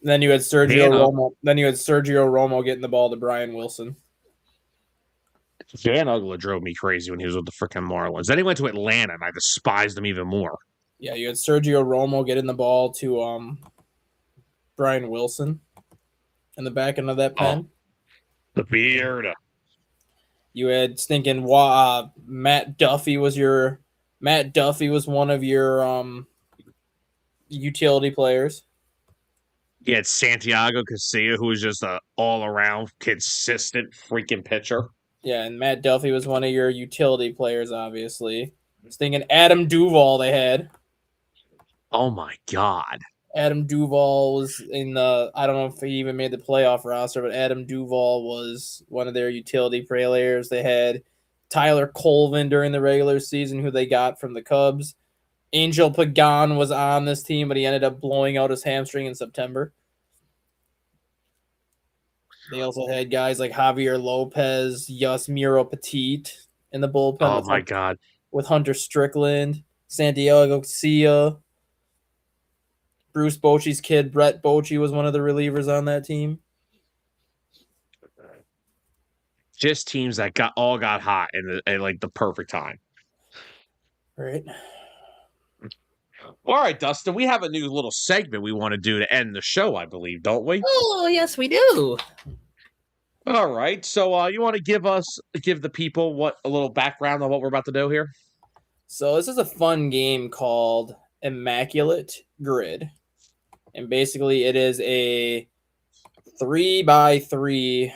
Then you had Sergio Dan Ug- Romo. Then you had Sergio Romo getting the ball to Brian Wilson. Dan Uggla drove me crazy when he was with the freaking Marlins. Then he went to Atlanta, and I despised him even more. Yeah, you had Sergio Romo getting the ball to Brian Wilson in the back end of that pen. The beard. You had stinking Matt Duffy was one of your utility players. You had Santiago Casilla, who was just an all-around consistent freaking pitcher. Yeah, and Matt Duffy was one of your utility players, obviously. Stinking Adam Duvall they had. Oh my God. Adam Duvall was in I don't know if he even made the playoff roster, but Adam Duvall was one of their utility players. They had Tyler Colvin during the regular season, who they got from the Cubs. Angel Pagan was on this team, but he ended up blowing out his hamstring in September. They also had guys like Javier Lopez, Yasmiro Petit in the bullpen. Oh my God. With Hunter Strickland, Santiago Garcia. Bruce Bochy's kid, Brett Bochy, was one of the relievers on that team. Just teams that got hot in like the perfect time. Right. All right, Dustin, we have a new little segment we want to do to end the show, I believe, don't we? Oh, yes, we do. All right. So you want to give the people a little background on what we're about to do here? So this is a fun game called Immaculate Grid. And basically it is a 3x3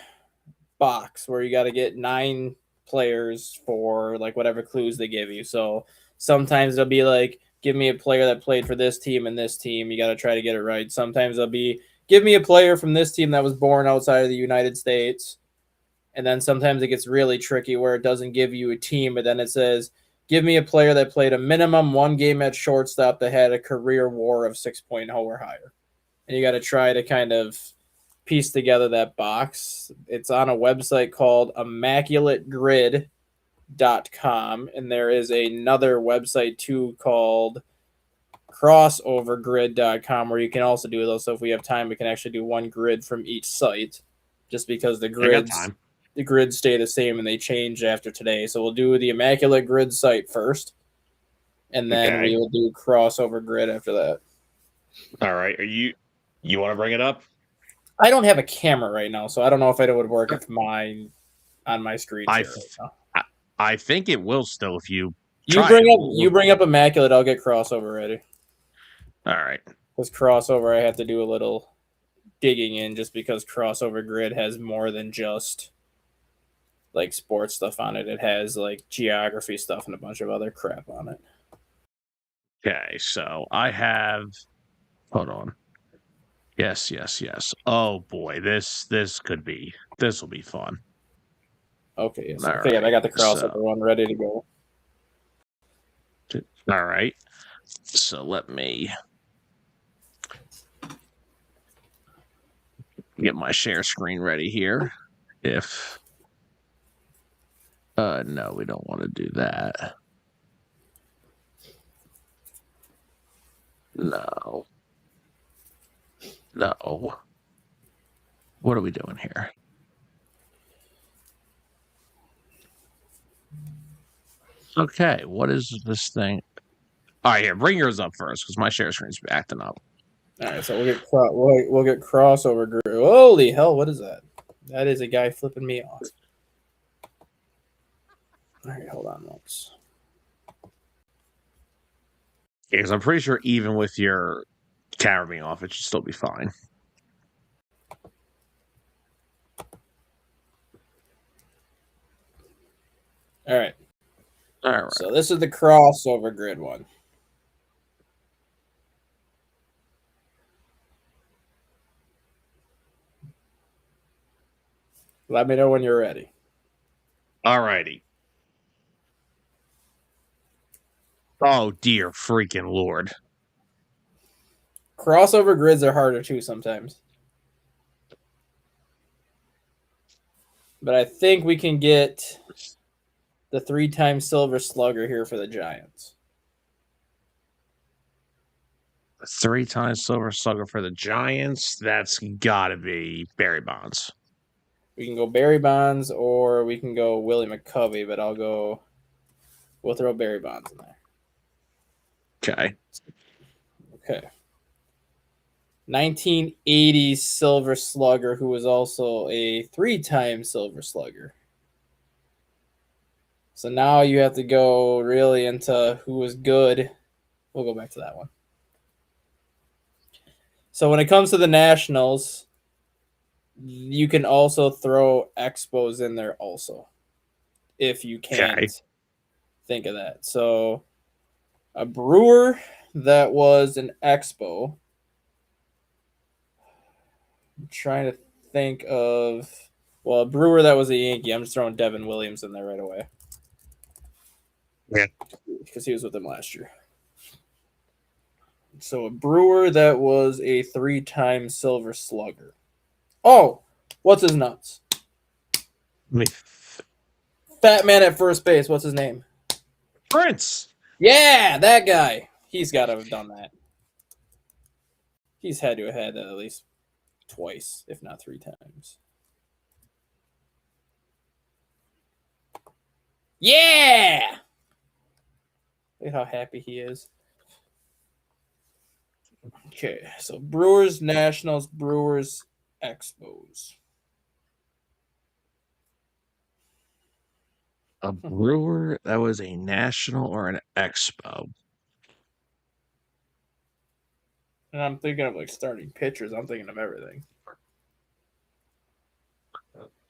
box where you got to get 9 players for like whatever clues they give you. So sometimes it'll be like, give me a player that played for this team and this team. You got to try to get it right. Sometimes it'll be, give me a player from this team that was born outside of the United States. And then sometimes it gets really tricky where it doesn't give you a team, but then it says, give me a player that played a minimum 1 game at shortstop that had a career WAR of 6.0 or higher. And you got to try to kind of piece together that box. It's on a website called ImmaculateGrid.com. And there is another website too called crossovergrid.com where you can also do those. So if we have time, we can actually do 1 grid from each site just because the grids stay the same and they change after today. So we'll do the Immaculate Grid site first, and then we will do Crossover Grid after that. All right. You want to bring it up? I don't have a camera right now, so I don't know if it would work if mine on my screen. I think it will still if you bring up Immaculate. I'll get Crossover ready. All right. Because Crossover, I have to do a little digging in just because Crossover Grid has more than just like sports stuff on it. It has like geography stuff and a bunch of other crap on it. Okay, so I have. Hold on. Yes. Oh boy, this will be fun. Okay, yes. Okay, right. I got the crossover one ready to go. All right. So let me get my share screen ready here. No, we don't want to do that. No. What are we doing here? Okay, what is this thing? All right, here, bring yours up first because my share screen's acting up. All right, so we'll get crossover group. Holy hell, what is that? That is a guy flipping me off. All right, hold on once. Because I'm pretty sure even with your camera being off, it should still be fine. All right. So this is the crossover grid one. Let me know when you're ready. All righty. Oh, dear freaking Lord. Crossover grids are harder too sometimes. But I think we can get the 3-time Silver Slugger here for the Giants. 3-time Silver Slugger for the Giants. That's got to be Barry Bonds. We can go Barry Bonds or we can go Willie McCovey, but we'll throw Barry Bonds in there. Okay. Okay. 1980 Silver Slugger, who was also a 3-time Silver Slugger. So now you have to go really into who was good. We'll go back to that one. So when it comes to the Nationals, you can also throw Expos in there also, if you can't think of that. So a Brewer that was an Expo. I'm trying to think of, well, a Brewer that was a Yankee. I'm just throwing Devin Williams in there right away. Yeah. Because he was with them last year. So a Brewer that was a 3-time Silver Slugger. Oh, what's his nuts? Fat man at first base. What's his name? Prince. Yeah, that guy. He's got to have done that. He's had to have had that at least twice, if not 3 times. Yeah! Look at how happy he is. Okay, so Brewers, Nationals, Brewers, Expos. A Brewer that was a National or an Expo. And I'm thinking of like starting pitchers. I'm thinking of everything.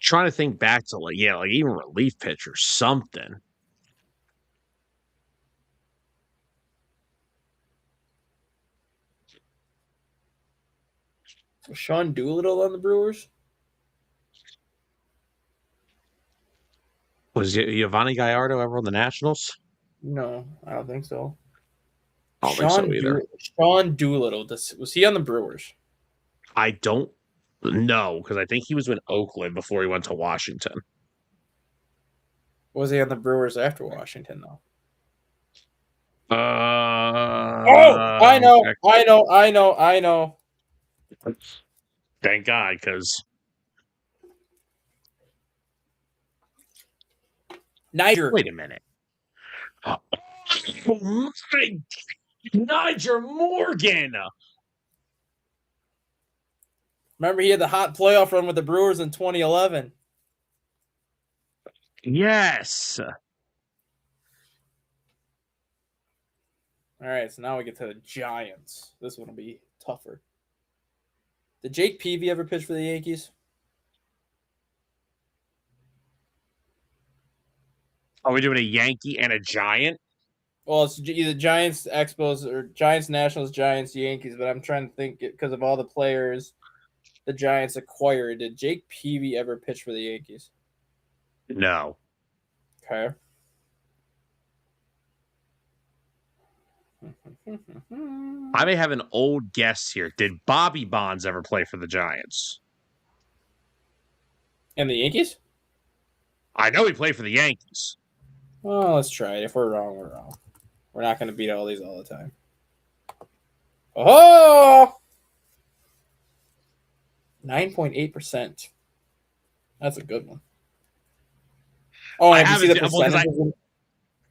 Trying to think back to like even relief pitcher, something. Was Sean Doolittle on the Brewers? Was Giovanni Gallardo ever on the Nationals? No, I don't think so. I don't think so either. Sean Doolittle. Was he on the Brewers? I don't know because I think he was in Oakland before he went to Washington. Was he on the Brewers after Washington though? I know. Thank God, because Niger. Wait a minute. Oh my, Niger Morgan. Remember, he had the hot playoff run with the Brewers in 2011. Yes. All right, so now we get to the Giants. This one will be tougher. Did Jake Peavy ever pitch for the Yankees? Are we doing a Yankee and a Giant? Well, it's either Giants, Expos, or Giants, Nationals, Giants, Yankees. But I'm trying to think because of all the players the Giants acquired. Did Jake Peavy ever pitch for the Yankees? No. Okay. I may have an old guess here. Did Bobby Bonds ever play for the Giants? And the Yankees? I know he played for the Yankees. Well, let's try it. If we're wrong, we're wrong. We're not going to beat all these all the time. Oh! 9.8%. That's a good one. Oh, and if you see the percentages,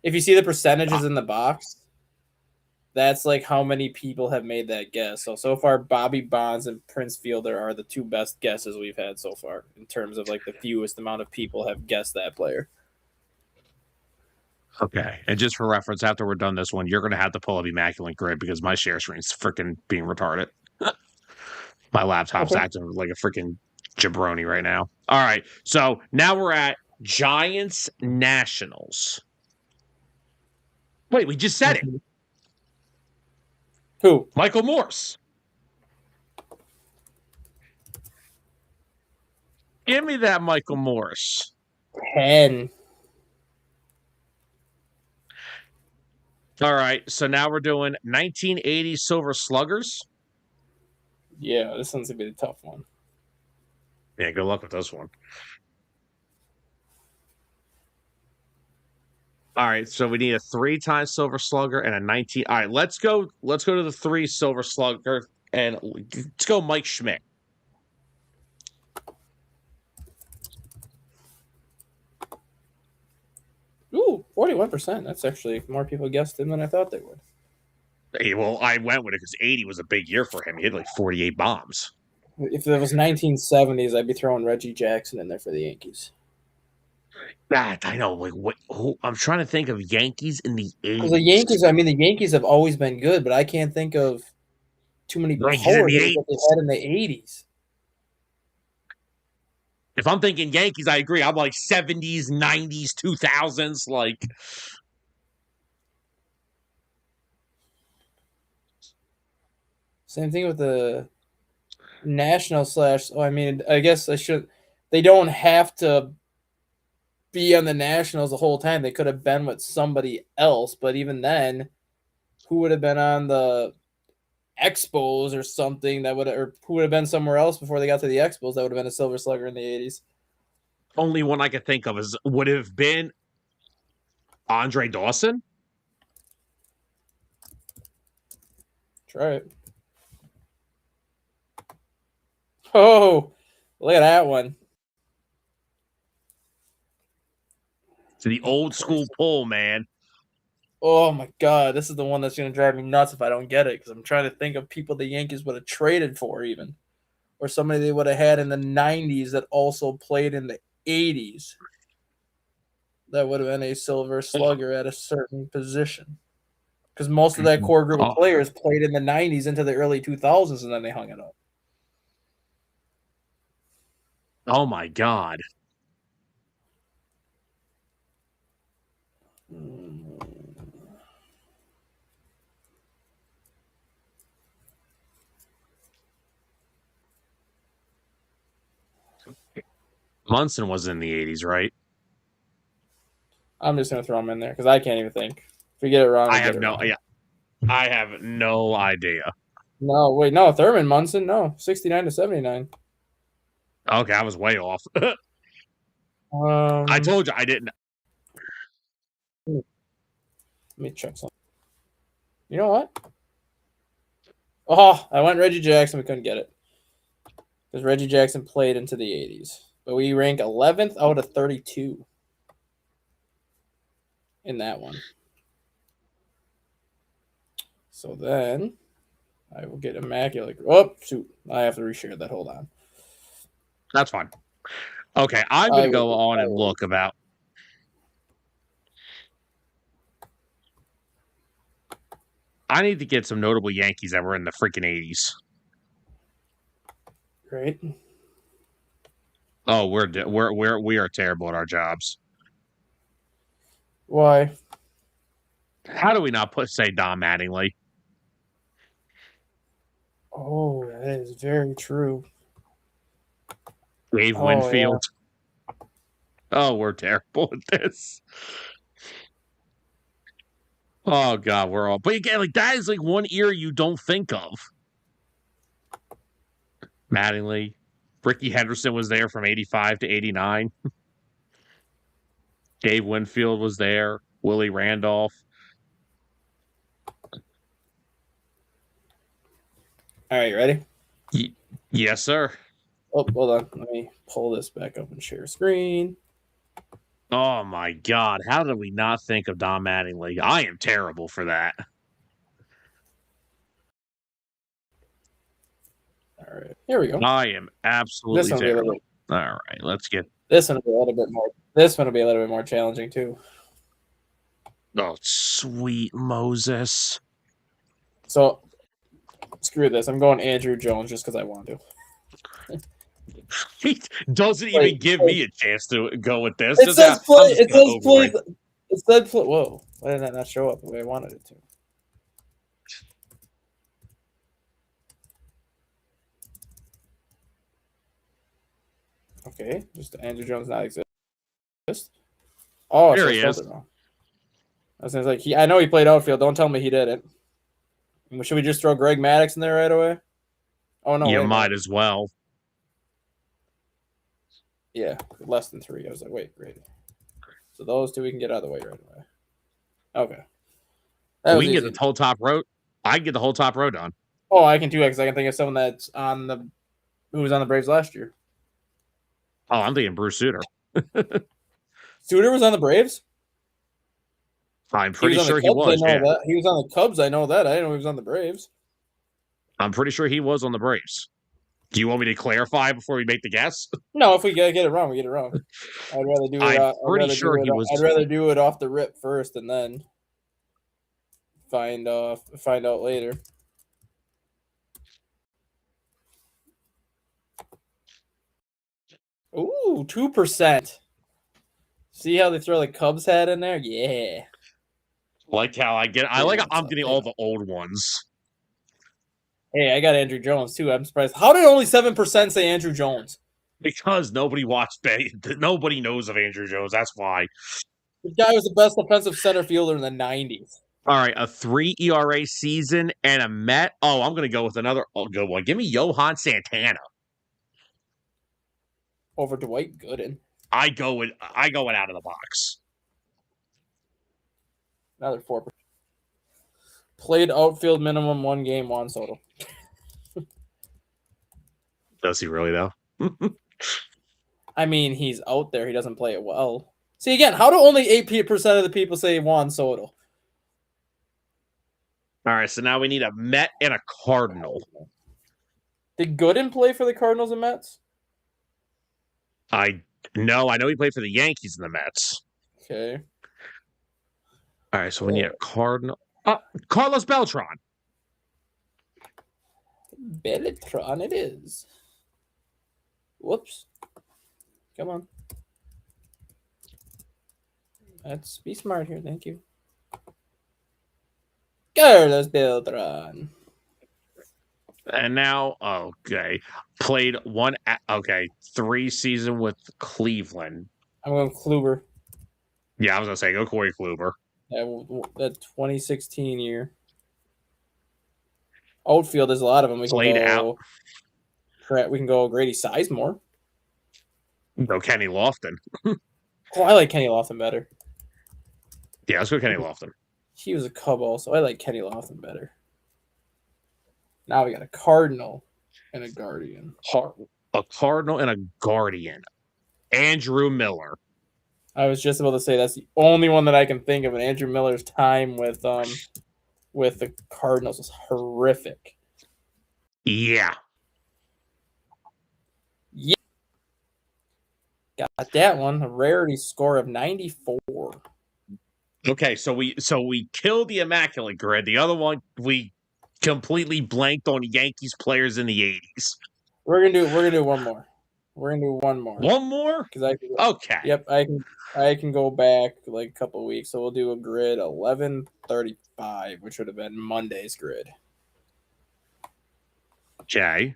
if you see the percentages in the box, that's like how many people have made that guess. So far, Bobby Bonds and Prince Fielder are the 2 best guesses we've had so far in terms of like the fewest amount of people have guessed that player. Okay. And just for reference, after we're done this one, you're going to have to pull up Immaculate Grid because my share screen's freaking being retarded. My laptop's acting like a freaking jabroni right now. All right. So now we're at Giants Nationals. Wait, we just said it. Who? Michael Morse. Give me that Michael Morse. 10. All right. So now we're doing 1980 Silver Sluggers. Yeah, this one's gonna be the tough one. Yeah, good luck with this one. All right, so we need a 3-time Silver Slugger and a 19. All right, let's go. Let's go to the 3 Silver Slugger and let's go Mike Schmidt. Ooh, 41%. That's actually more people guessed him than I thought they would. Hey, well, I went with it because 80 was a big year for him. He had like 48 bombs. If it was 1970s, I'd be throwing Reggie Jackson in there for the Yankees. That I know. Like, I'm trying to think of Yankees in the 80s. Because the Yankees, I mean, the Yankees have always been good, but I can't think of too many power Yankees in the hitters that they had in the 80s. If I'm thinking Yankees, I agree. I'm like 70s, 90s, 2000s. Like, Same thing with the National slash. Oh, I mean, I guess I should. They don't have to be on the Nationals the whole time. They could have been with somebody else, but even then, who would have been on the Expos or something that would, or who would have been somewhere else before they got to the Expos that would have been a Silver Slugger in the 80s? only one I could think of is would have been Andre Dawson. Try it. Oh, look at that one. To the old school pull, man. Oh my God, this is the one that's going to drive me nuts if I don't get it because I'm trying to think of people the Yankees would have traded for, even, or somebody they would have had in the 90s that also played in the 80s. That would have been a Silver Slugger at a certain position because most of that core group of players played in the 90s into the early 2000s and then they hung it up. Oh my God. Munson was in the 80s, right? I'm just going to throw him in there because I can't even think. If we get it wrong, I have no idea. No, wait, no, Thurman Munson, no, 69 to 79. Okay, I was way off. I told you I didn't. Let me check something. You know what? Oh, I went Reggie Jackson. We couldn't get it because Reggie Jackson played into the 80s. But we rank 11th out of 32 in that one. So then I will get Immaculate. Oh, shoot. I have to reshare that. Hold on. That's fine. Okay, I'm going to go on and look about. I need to get some notable Yankees that were in the freaking 80s. Great. Oh, we are terrible at our jobs. Why? How do we not say Don Mattingly? Oh, that is very true. Dave Winfield. Yeah. Oh, we're terrible at this. Oh God, we're all. But again, like that is like one era you don't think of. Mattingly, Ricky Henderson was there from 85 to 89. Dave Winfield was there. Willie Randolph. All right, you ready? Yes, sir. Oh, hold on. Let me pull this back up and share screen. Oh my God! How did we not think of Don Mattingly? I am terrible for that. All right, here we go. I am absolutely terrible. All right, let's get this one. Will be a little bit more. This one will be a little bit more challenging too. Oh, sweet Moses! So, screw this. I'm going Andrew Jones just because I want to. He doesn't even give me a chance to go with this. It says play. It says play. It said play. Whoa! Why did that not show up the way I wanted it to? Okay, just Andrew Jones not exist. Oh, there he is. I was like, I know he played outfield. Don't tell me he didn't. Should we just throw Greg Maddux in there right away? Oh, no. You wait, might no. as well. Yeah, less than 3. I was like, wait, great. So those 2 we can get out of the way right away. Okay. That We was can get easy. the whole top row. I can get the whole top row done. Oh, I can do it because I can think of someone that's who was on the Braves last year. Oh, I'm thinking Bruce Sutter. Suter was on the Braves? I'm pretty sure he Cubs, was. I know Yeah, that. He was on the Cubs. I know that. I didn't know he was on the Braves. I'm pretty sure he was on the Braves. Do you want me to clarify before we make the guess? No, if we get it wrong, we get it wrong. I'd rather do it. I'm I'd pretty rather sure do he it. was. I'd rather do it off the rip first and then find out later. Ooh, 2%. See how they throw the Cubs hat in there? Yeah. Like how I get. I Yeah, like. what's I'm up, getting yeah. all the old ones Hey, I got Andrew Jones too. I'm surprised. How did only 7% say Andrew Jones? because nobody watched. Nobody knows of Andrew Jones. That's why. The guy was the best offensive center fielder in the 90s. All right, a 3 ERA season and a Met. Oh, I'm gonna go with another good one. Give me Johan Santana. Over Dwight Gooden. I go it out of the box. Another 4%. Played outfield minimum 1 game, Juan Soto. Does he really though? I mean, he's out there. He doesn't play it well. See, again, how do only 8% of the people say Juan Soto? All right, so now we need a Met and a Cardinal. Did Gooden play for the Cardinals and Mets? I know he played for the Yankees and the Mets. Okay. All right, so we need a Cardinal. Carlos Beltran. Beltran it is. Whoops. Come on. Let's be smart here. Thank you. Carlos Beltran. And now, okay, played 3 season with Cleveland. I'm going Kluber. Yeah, I was gonna say go Corey Kluber. That 2016 year. Outfield, there's a lot of them. We can Played go. out. We can go Grady Sizemore. Go Kenny Lofton. Oh, I like Kenny Lofton better. Yeah, let's go Kenny Lofton. He was a Cub also. I like Kenny Lofton better. Now we got a Cardinal and a Guardian. A Cardinal and a Guardian. Andrew Miller. I was just about to say that's the only one that I can think of. And Andrew Miller's time with the Cardinals was horrific. Yeah. Yeah. Got that one. A rarity score of 94. Okay, so we killed the Immaculate Grid. The other one we completely blanked on Yankees players in the 80s. We're gonna do one more. One more? Because Okay. Yep, I can go back like a couple of weeks. So we'll do a grid 11:35, which would have been Monday's grid. Okay.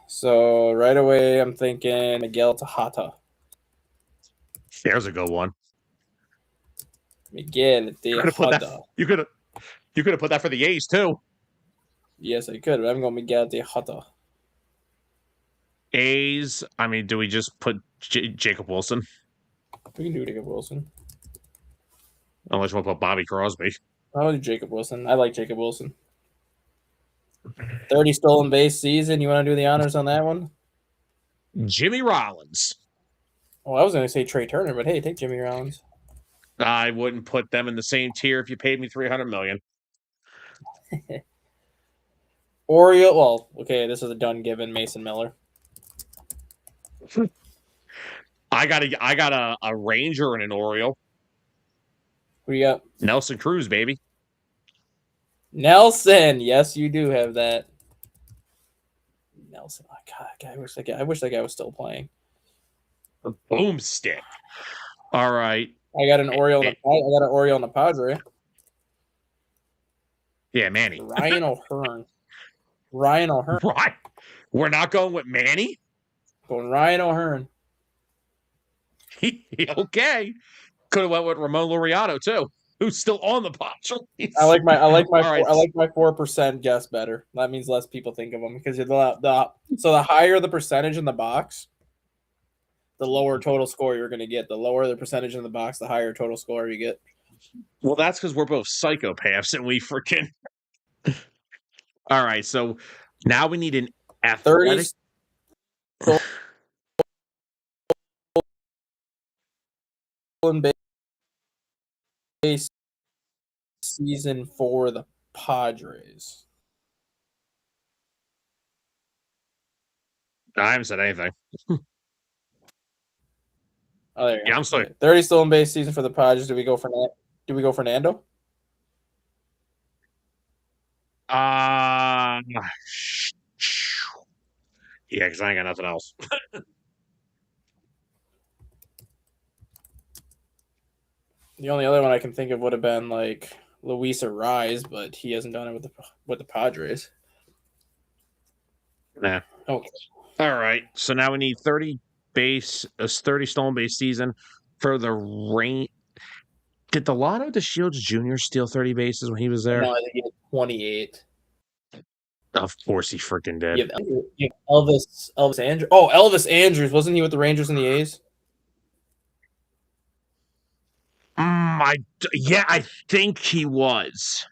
So right away, I'm thinking Miguel Tejada. There's a good one. Miguel Tejada. You could have put that for the A's too. Yes, I could, but I'm going Miguel Tejada. A's. I mean, do we just put Jacob Wilson? We can do Jacob Wilson. Unless you want to put Bobby Crosby. I'll do Jacob Wilson. I like Jacob Wilson. 30 stolen base season. You want to do the honors on that one? Jimmy Rollins. Well, I was going to say Trey Turner, but hey, take Jimmy Rollins. I wouldn't put them in the same tier if you paid me $300 million. Oriole. Well, okay, this is a done given. Mason Miller. I got a Ranger and an Oriole. Who you got? Nelson Cruz, baby. Nelson. Yes, you do have that. Nelson. Oh, God, I wish that guy was still playing. Boomstick. All right. I got an Oriole. I got an Oriole and a Padre. Yeah, Manny. Ryan O'Hearn. Right. We're not going with Manny? Going Ryan O'Hearn. Okay. Could have went with Ramon Laureano, too. who's still on the Padres. I like my All right. 4% guess better. That means less people think of them because the higher the percentage in the box, the lower total score you're going to get. The lower the percentage in the box, the higher total score you get. Well, that's because we're both psychopaths and we freaking. All right, so now we need an 30 athletic. stolen base season for the Padres. I haven't said anything. Oh, there you go. Yeah, I'm sorry. 30 stolen base season for the Padres. Do we go for Nando? Yeah, because I ain't got nothing else. The only other one I can think of would have been like Luis Arraez, but he hasn't done it with the Padres. Nah. Okay. All right. So now we need 30 stolen base season for the Rain. Did Delano DeShields Jr. steal 30 bases when he was there? No, I think he had 28. Of course he freaking did. You have Elvis Andrews. Oh, Elvis Andrews. Wasn't he with the Rangers and the A's? I think he was.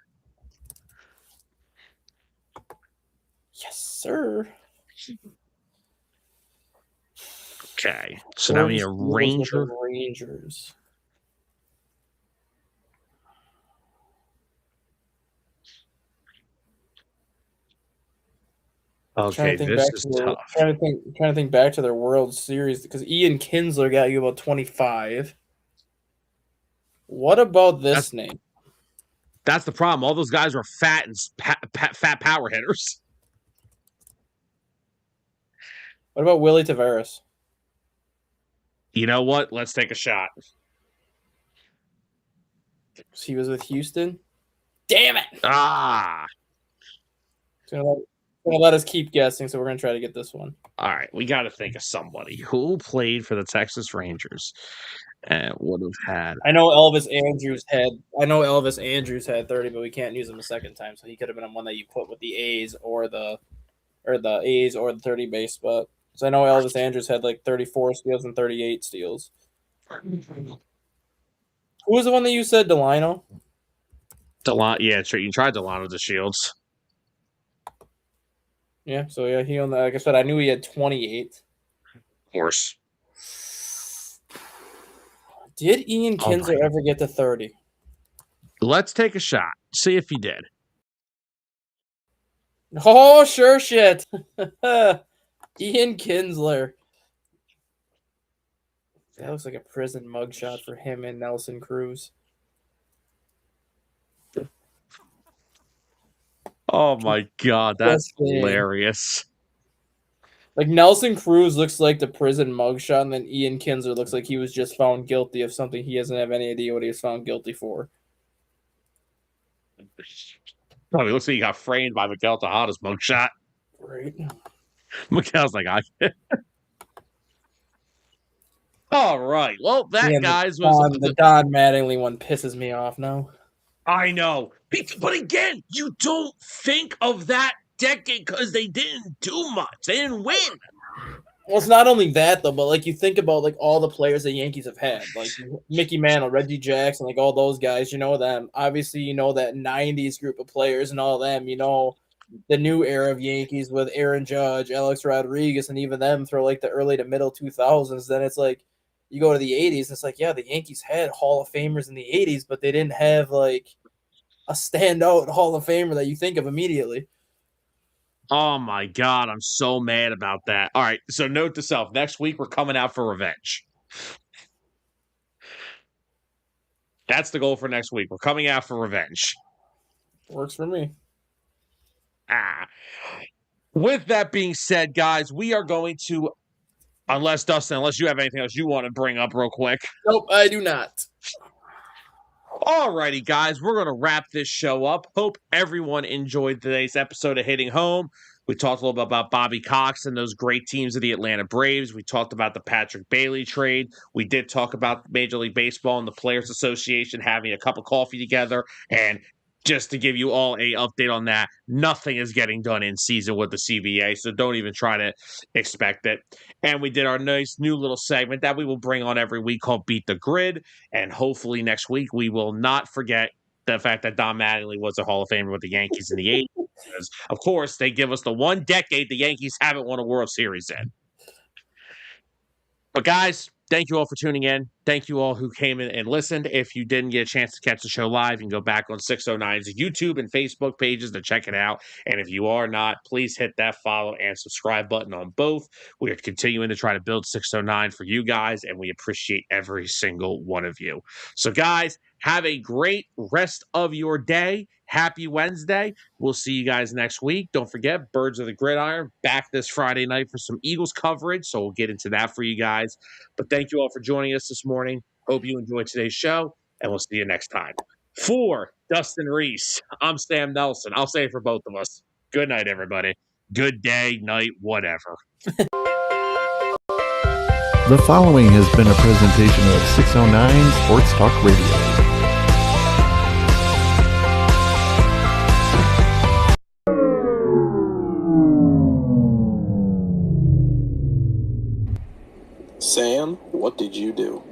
Yes, sir. Okay. So now we need a Ranger. Rangers. Okay, this is tough. Trying to think back to their World Series because Ian Kinsler got you about 25. What about this name? That's the problem. All those guys were fat and fat power hitters. What about Willie Tavares? You know what? Let's take a shot. He was with Houston. Damn it! Ah. Gonna let us keep guessing, so we're gonna try to get this one. All right, we got to think of somebody who played for the Texas Rangers and would have had. I know Elvis Andrews had 30, but we can't use him a second time, so he could have been one that you put with the A's or the 30 base spot. So I know Elvis Andrews had like 34 steals and 38 steals. Who was the one that you said, Delano? Yeah, sure. You tried Delano DeShields. Yeah, so yeah, he only, like I said, I knew he had 28. Of course. Did Ian Kinsler ever get to 30? Let's take a shot. See if he did. Oh, sure shit. Ian Kinsler. That looks like a prison mugshot for him and Nelson Cruz. Oh my God, that's hilarious. Like Nelson Cruz looks like the prison mugshot, and then Ian Kinsler looks like he was just found guilty of something he doesn't have any idea what he was found guilty for. Probably looks like he got framed by Miguel Tejada's mugshot. Right. Miguel's like, all right. Well, guys, was the Don Mattingly one pisses me off now. I know. But again, you don't think of that decade because they didn't do much. They didn't win. Well, it's not only that, though, but like you think about like all the players the Yankees have had, like Mickey Mantle, Reggie Jackson, like all those guys, you know them. Obviously, you know that 90s group of players and all them, you know, the new era of Yankees with Aaron Judge, Alex Rodriguez, and even them through like the early to middle 2000s. Then it's like you go to the 80s, it's like, yeah, the Yankees had Hall of Famers in the 80s, but they didn't have like a standout Hall of Famer that you think of immediately. Oh my God, I'm so mad about that. All right, so note to self, next week we're coming out for revenge. That's the goal for next week. We're coming out for revenge. Works for me. With that being said, guys, we are going to, unless you have anything else you want to bring up real quick. Nope, I do not. Alrighty, guys, we're going to wrap this show up. Hope everyone enjoyed today's episode of Hitting Home. We talked a little bit about Bobby Cox and those great teams of the Atlanta Braves. We talked about the Patrick Bailey trade. We did talk about Major League Baseball and the Players Association having a cup of coffee together. And just to give you all a update on that, nothing is getting done in season with the CBA, so don't even try to expect it. And we did our nice new little segment that we will bring on every week called Beat the Grid. And hopefully next week we will not forget the fact that Don Mattingly was a Hall of Famer with the Yankees in the 80s. Because, of course, they give us the one decade the Yankees haven't won a World Series in. But, guys, thank you all for tuning in. Thank you all who came in and listened. If you didn't get a chance to catch the show live, you can go back on 609's YouTube and Facebook pages to check it out. And if you are not, please hit that follow and subscribe button on both. We are continuing to try to build 609 for you guys, and we appreciate every single one of you. So, guys, have a great rest of your day. Happy Wednesday. We'll see you guys next week. Don't forget, Birds of the Gridiron back this Friday night for some Eagles coverage. So we'll get into that for you guys. But thank you all for joining us this morning. Hope you enjoyed today's show, and we'll see you next time. For Dustin Reese, I'm Sam Nelson. I'll say it for both of us. Good night, everybody. Good day, night, whatever. The following has been a presentation of 609 Sports Talk Radio. Sam, what did you do?